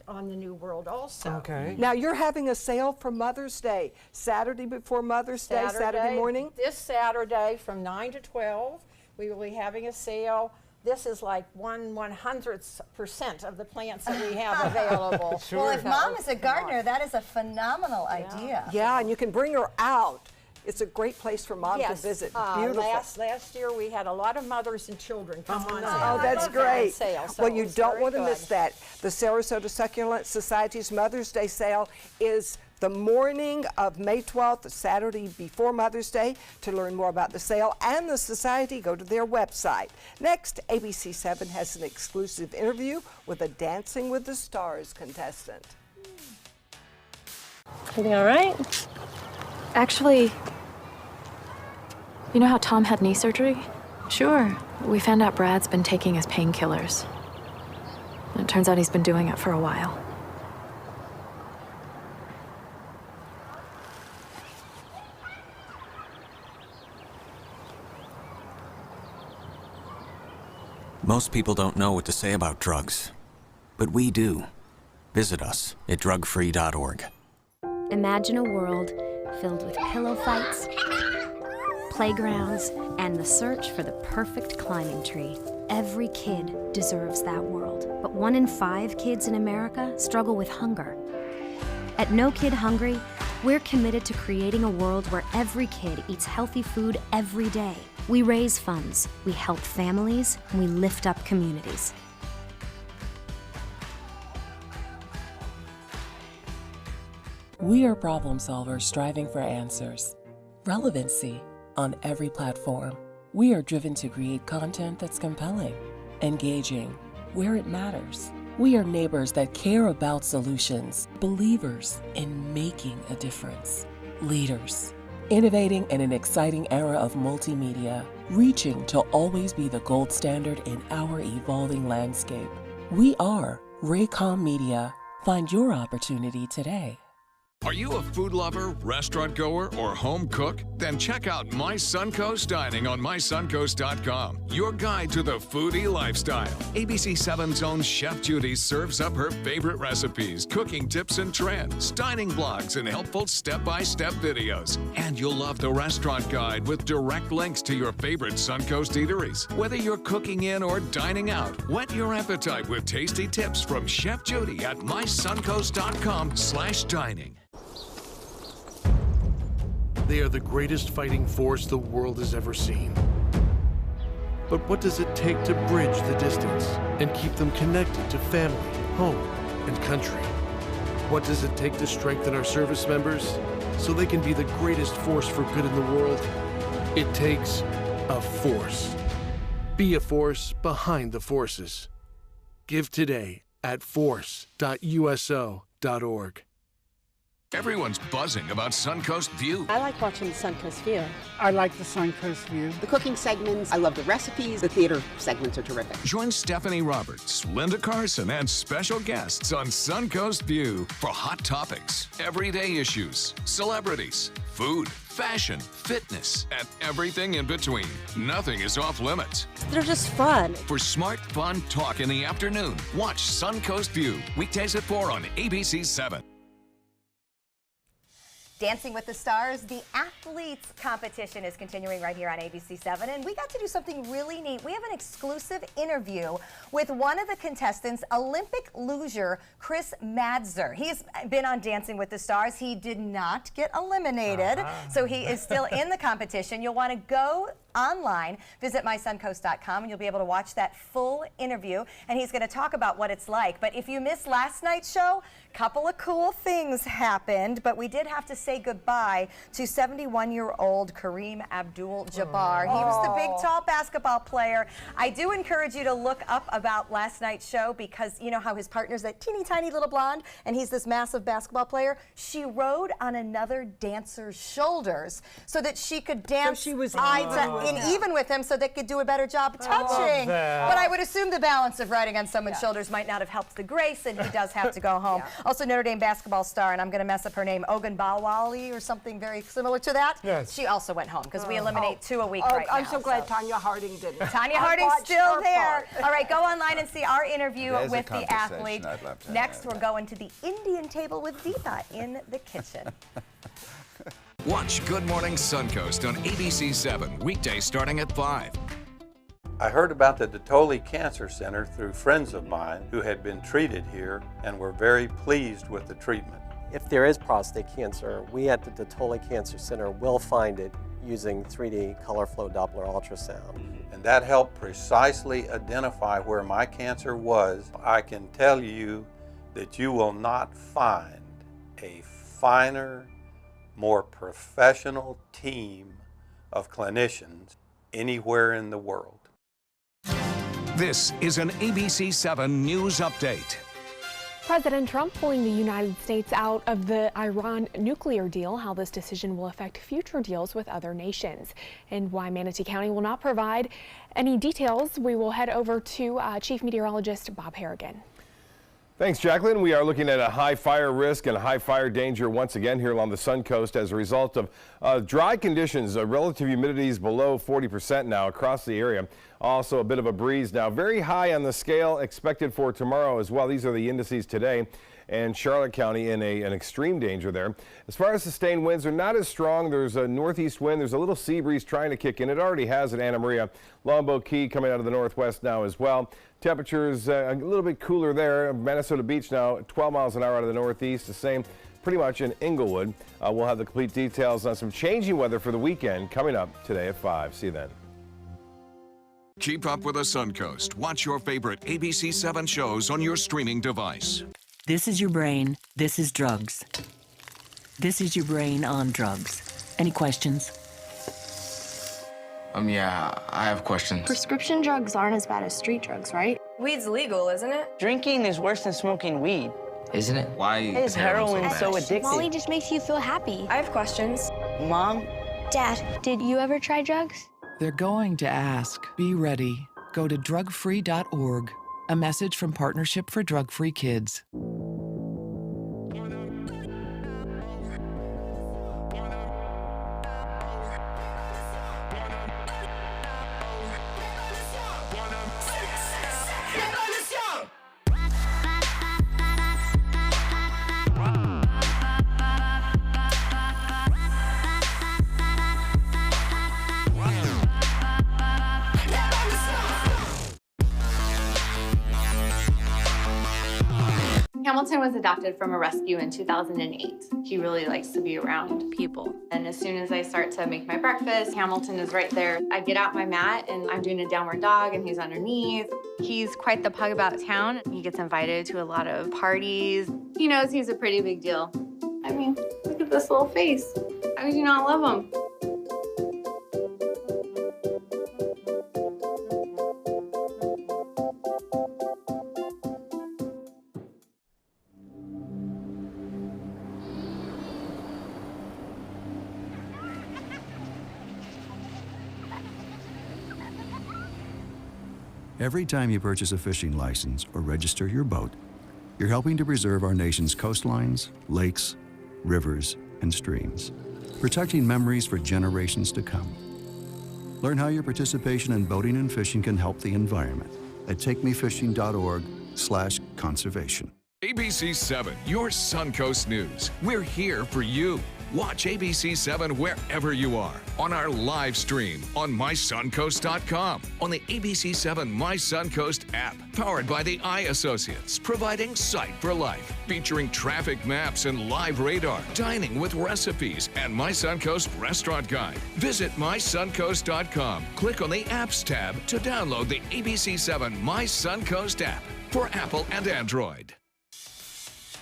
on the New World also. Okay. Now you're having a sale for Mother's Day, Saturday before Mother's Day, Saturday morning? This Saturday from 9 to 12, we will be having a sale. This is like 1/100% of the plants that we have available. Sure. Well, if Mom is a gardener, that is a phenomenal idea. Yeah, and you can bring her out. It's a great place for Mom to visit. Beautiful. Last year we had a lot of mothers and children come on sale. Oh, that's great. Sale, so well, you it was don't very want to good. miss that. The Sarasota Succulent Society's Mother's Day sale is the morning of May 12th, Saturday before Mother's Day. To learn more about the sale and the society, go to their website. Next, ABC7 has an exclusive interview with a Dancing with the Stars contestant. Everything all right? Actually, you know how Tom had knee surgery? Sure. We found out Brad's been taking his painkillers. And it turns out he's been doing it for a while. Most people don't know what to say about drugs, but we do. Visit us at drugfree.org. Imagine a world filled with pillow fights, playgrounds, and the search for the perfect climbing tree. Every kid deserves that world, but 1 in 5 kids in America struggle with hunger. At No Kid Hungry, we're committed to creating a world where every kid eats healthy food every day. We raise funds, we help families, and we lift up communities. We are problem solvers striving for answers. Relevancy on every platform. We are driven to create content that's compelling, engaging, where it matters. We are neighbors that care about solutions, believers in making a difference, leaders, innovating in an exciting era of multimedia, reaching to always be the gold standard in our evolving landscape. We are Raycom Media. Find your opportunity today. Are you a food lover, restaurant goer, or home cook? Then check out My Suncoast Dining on mysuncoast.com, your guide to the foodie lifestyle. ABC7's own Chef Judy serves up her favorite recipes, cooking tips and trends, dining blogs, and helpful step-by-step videos. And you'll love the restaurant guide with direct links to your favorite Suncoast eateries. Whether you're cooking in or dining out, whet your appetite with tasty tips from Chef Judy at mysuncoast.com/dining. They are the greatest fighting force the world has ever seen. But what does it take to bridge the distance and keep them connected to family, home, and country? What does it take to strengthen our service members so they can be the greatest force for good in the world? It takes a force. Be a force behind the forces. Give today at force.uso.org. Everyone's buzzing about Suncoast View. I like watching the Suncoast View. I like the Suncoast View. The cooking segments, I love the recipes. The theater segments are terrific. Join Stephanie Roberts, Linda Carson, and special guests on Suncoast View for hot topics, everyday issues, celebrities, food, fashion, fitness, and everything in between. Nothing is off limits. They're just fun. For smart, fun talk in the afternoon, watch Suncoast View, weekdays at 4 on ABC7. Dancing with the Stars, the athletes competition is continuing right here on ABC7, and we got to do something really neat. We have an exclusive interview with one of the contestants, Olympic luger Chris Madzer. He's been on Dancing with the Stars. He did not get eliminated, so he is still in the competition. You'll want to go online, visit mysuncoast.com, and you'll be able to watch that full interview, and he's going to talk about what it's like. But if you missed last night's show, a couple of cool things happened, but we did have to say goodbye to 71-year-old Kareem Abdul-Jabbar. He was the big, tall basketball player. I do encourage you to look up about last night's show, because you know how his partner's that teeny tiny little blonde, and he's this massive basketball player. She rode on another dancer's shoulders so that she could dance even with him, so they could do a better job touching. But I would assume the balance of riding on someone's shoulders might not have helped the grace, and he does have to go home. Also, Notre Dame basketball star, and I'm going to mess up her name, Ogunbowale or something very similar to that. Yes. She also went home, because we eliminate 2 a week right now. I'm so glad Tanya Harding didn't. Tanya Harding's still there. All right, go online and see our interview with the athlete. Next, we're going to the Indian table with Deepa in the kitchen. Watch Good Morning Suncoast on ABC7, weekdays starting at 5. I heard about the Datoli Cancer Center through friends of mine who had been treated here and were very pleased with the treatment. If there is prostate cancer, we at the Datoli Cancer Center will find it using 3D color flow Doppler ultrasound. And that helped precisely identify where my cancer was. I can tell you that you will not find a finer, more professional team of clinicians anywhere in the world. This is an ABC7 News Update. President Trump pulling the United States out of the Iran nuclear deal, how this decision will affect future deals with other nations, and why Manatee County will not provide any details. We will head over to Chief Meteorologist Bob Harrigan. Thanks, Jacqueline. We are looking at a high fire risk and high fire danger once again here along the Suncoast as a result of dry conditions. Relative humidity is below 40% now across the area. Also a bit of a breeze now. Very high on the scale expected for tomorrow as well. These are the indices today. And Charlotte County in an extreme danger there. As far as sustained winds, they're not as strong. There's a northeast wind. There's a little sea breeze trying to kick in. It already has at Anna Maria. Longboat Key coming out of the northwest now as well. Temperatures a little bit cooler there. Minnesota Beach now 12 miles an hour out of the northeast. The same pretty much in Inglewood. We'll have the complete details on some changing weather for the weekend coming up today at 5. See you then. Keep up with the Suncoast. Watch your favorite ABC7 shows on your streaming device. This is your brain. This is drugs. This is your brain on drugs. Any questions? Yeah, I have questions. Prescription drugs aren't as bad as street drugs, right? Weed's legal, isn't it? Drinking is worse than smoking weed. Isn't it? Why is heroin so addictive? Molly just makes you feel happy. I have questions. Mom? Dad, did you ever try drugs? They're going to ask. Be ready. Go to drugfree.org. A message from Partnership for Drug-Free Kids. Hamilton was adopted from a rescue in 2008. He really likes to be around people. And as soon as I start to make my breakfast, Hamilton is right there. I get out my mat and I'm doing a downward dog and he's underneath. He's quite the pug about town. He gets invited to a lot of parties. He knows he's a pretty big deal. I mean, look at this little face. How could you not love him? Every time you purchase a fishing license or register your boat, you're helping to preserve our nation's coastlines, lakes, rivers, and streams, protecting memories for generations to come. Learn how your participation in boating and fishing can help the environment at takemefishing.org/conservation. ABC 7, your Suncoast News. We're here for you. Watch ABC 7 wherever you are, on our live stream, on mysuncoast.com, on the ABC 7 My Suncoast app, powered by the Eye Associates, providing sight for life, featuring traffic maps and live radar, dining with recipes, and My Suncoast Restaurant Guide. Visit mysuncoast.com. Click on the Apps tab to download the ABC 7 My Suncoast app for Apple and Android.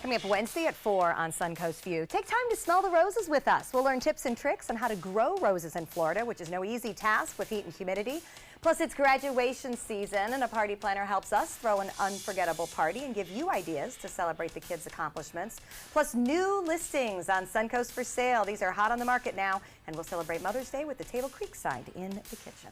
Coming up Wednesday at 4 on Suncoast View. Take time to smell the roses with us. We'll learn tips and tricks on how to grow roses in Florida, which is no easy task with heat and humidity. Plus, it's graduation season, and a party planner helps us throw an unforgettable party and give you ideas to celebrate the kids' accomplishments. Plus, new listings on Suncoast for sale. These are hot on the market now, and we'll celebrate Mother's Day with the Table Creek side in the kitchen.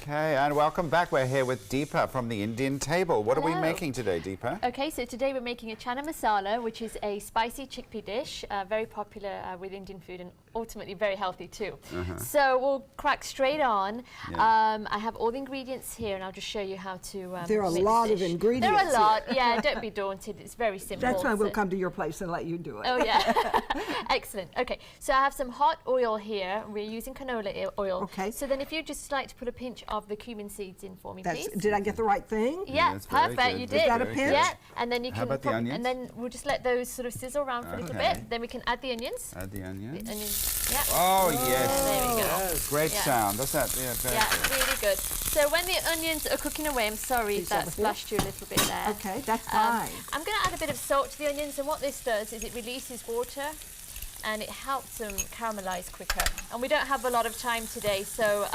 Okay, and welcome back. We're here with Deepa from the Indian Table. What are we Hello. making today, Deepa? Okay, so today we're making a chana masala, which is a spicy chickpea dish, very popular with Indian food and ultimately very healthy too. So we'll crack straight on. Yeah. I have all the ingredients here, and I'll just show you how to There are a make the lot of dish. ingredients There are a lot, here. yeah, don't be daunted. It's very simple. That's why we'll So- come to your place and let you do it. Oh yeah, excellent. Okay, so I have some hot oil here. We're using canola oil. Okay. So then if you'd just like to put a pinch of the cumin seeds in for me, please. Did I get the right thing? Yeah, that's very perfect. good. You Very did. Is that a pinch? Yeah, and then you How can. about the onions? And then we'll just let those sort of sizzle around for a little Okay. bit. Then we can add the onions. Add the onions. The onions. Yeah. Oh, yes. There we go. Great Yeah. sound. That's that. Yeah, very Yeah, good. really good. So when the onions are cooking away, I'm sorry if that splashed you a little bit there. Okay, that's fine. I'm going to add a bit of salt to the onions, and what this does is it releases water and it helps them caramelize quicker. And we don't have a lot of time today, so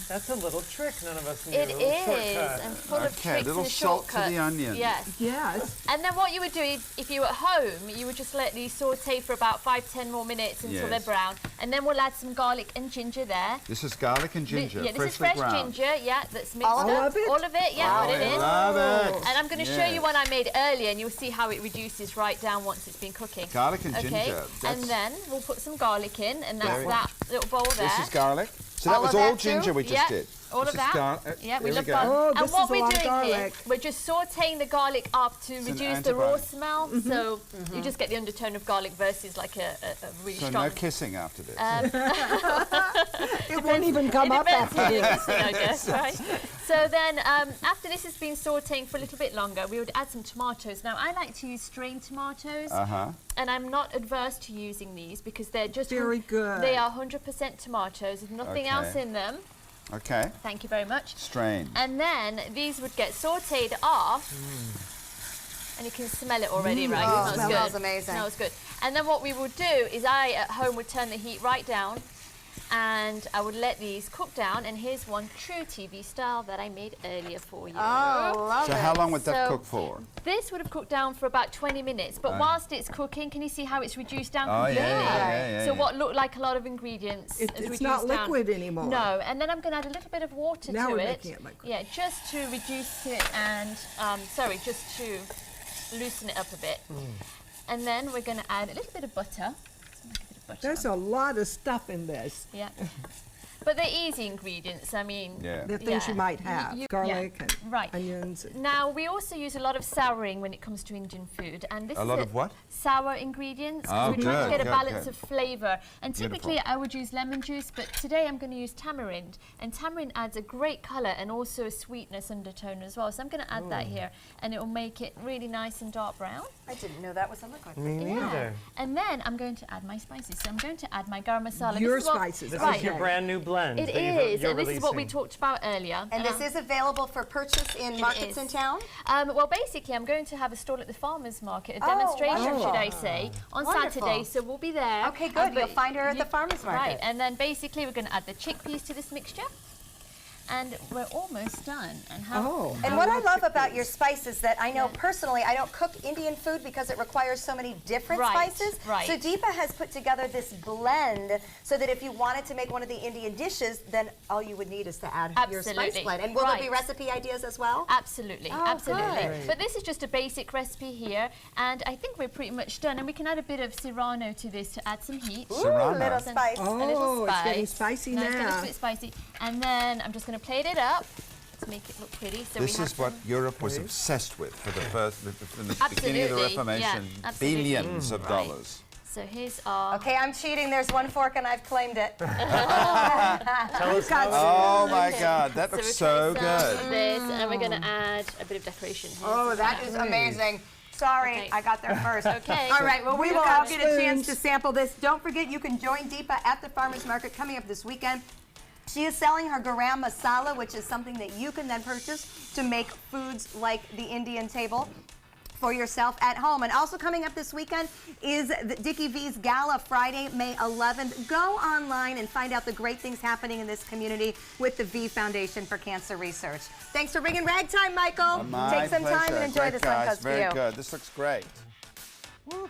that's a little trick none of us knew. it is, and full of Okay, tricks little and salt to the shortcuts. onions. Yes. Yes. And then what you would do if you were at home, you would just let these saute for about 5-10 more minutes until Yes. they're brown. And then we'll add some garlic and ginger there. This is garlic and ginger, Yeah, this is freshly fresh ground. ginger, yeah, that's mixed All up. of it? All of it, yeah, put it in. Love it. And I'm going to show Yes. you one I made earlier, and you'll see how it reduces right down once it's been cooking. Garlic and Okay, ginger. and That's- then we'll put some garlic in, and that's Very- that little bowl there. This is garlic. So that All was of all that too? ginger we just Yeah, did. all This of is that. Yeah, we here love go. garlic. Oh, And this what is a we're lot of doing here, garlic. we're just sauteing the garlic up to an reduce the raw antibiotic. smell, so you just get the undertone of garlic versus like a really So strong. no kissing after this. It won't even come up Depends after on your this. kissing, I guess, right? So then, after this has been sauteing for a little bit longer, we would add some tomatoes. Now, I like to use strained tomatoes. And I'm not adverse to using these because they're just Very good. They are 100% tomatoes. There's nothing Okay. else in them. Okay. Thank you very much. Strain. And then these would get sauteed off. And you can smell it already, right? Oh, It smells smells good. amazing. Smells good. And then what we would do is I, at home, would turn the heat right down. And I would let these cook down. And here's one true TV style that I made earlier for you. Oh, love So it. how long would that So cook for? This would have cooked down for about 20 minutes, but Right. whilst it's cooking, can you see how it's reduced down Oh, yeah, completely? yeah, So yeah. what looked like a lot of ingredients has It's reduced not down. liquid anymore. No, and then I'm going to add a little bit of water Now to we're it. making it liquid. Yeah, just to reduce it and, just to loosen it up a bit. And then we're going to add a little bit of butter. There's a lot of stuff in this. Yeah. But they're easy ingredients. I mean, The things you might have. Garlic and right. onions. Now, we also use a lot of souring when it comes to Indian food. And this A is lot of what? Sour ingredients. Oh, We're trying to good, get a good, balance good. of flavour. And typically, Beautiful. I would use lemon juice, but today I'm going to use tamarind. And tamarind adds a great colour and also a sweetness undertone as well. So I'm going to add that here, and it will make it really nice and dark brown. I didn't know that was a liquid. Me neither. And then I'm going to add my spices. So I'm going to add my garam masala. Your This is what- spices, This right. is your brand new blend. It that you're is, and this is what we releasing. talked about earlier. And this is available for purchase in markets is. in town? Well, basically, I'm going to have a stall at the farmers market, a Oh, demonstration, wonderful. should I say, on Wonderful. Saturday. So we'll be there. Okay, good. You'll but find her at the farmers market. Right, and then basically we're going to add the chickpeas to this mixture. And we're almost done. And And what I love about your spice is that I know personally I don't cook Indian food because it requires so many different Right, spices. right. So Deepa has put together this blend so that if you wanted to make one of the Indian dishes, then all you would need is to add your spice Absolutely. blend. And will there be Right. recipe ideas as well? Absolutely, Oh, absolutely. good. But this is just a basic recipe here, and I think we're pretty much done. And we can add a bit of serrano to this to add some heat. Ooh, Serrano. little spice. A little Oh, spice. it's getting spicy It's getting now. a bit spicy. And then I'm just going to plate it up. to make it look pretty. So This we have is what Europe was obsessed with for the first, from the beginning of the Reformation. Yeah, absolutely. Billions of dollars. So here's our... Okay, I'm cheating. There's one fork and I've claimed it. Oh my God, that looks so good. This, and we're going to add a bit of decoration here. Oh, that is amazing. Sorry, Okay. I got there first. Okay. All right, well, we will all get a chance to sample this. Don't forget, you can join Deepa at the Farmers Market coming up this weekend. She is selling her garam masala, which is something that you can then purchase to make foods like the Indian table for yourself at home. And also coming up this weekend is the Dickie V's Gala, Friday, May 11th. Go online and find out the great things happening in this community with the V Foundation for Cancer Research. Thanks for bringing Ragtime, Michael. My Take some time pleasure. and enjoy Great, the guys. Suncoast Very view. good. This looks great. Woo.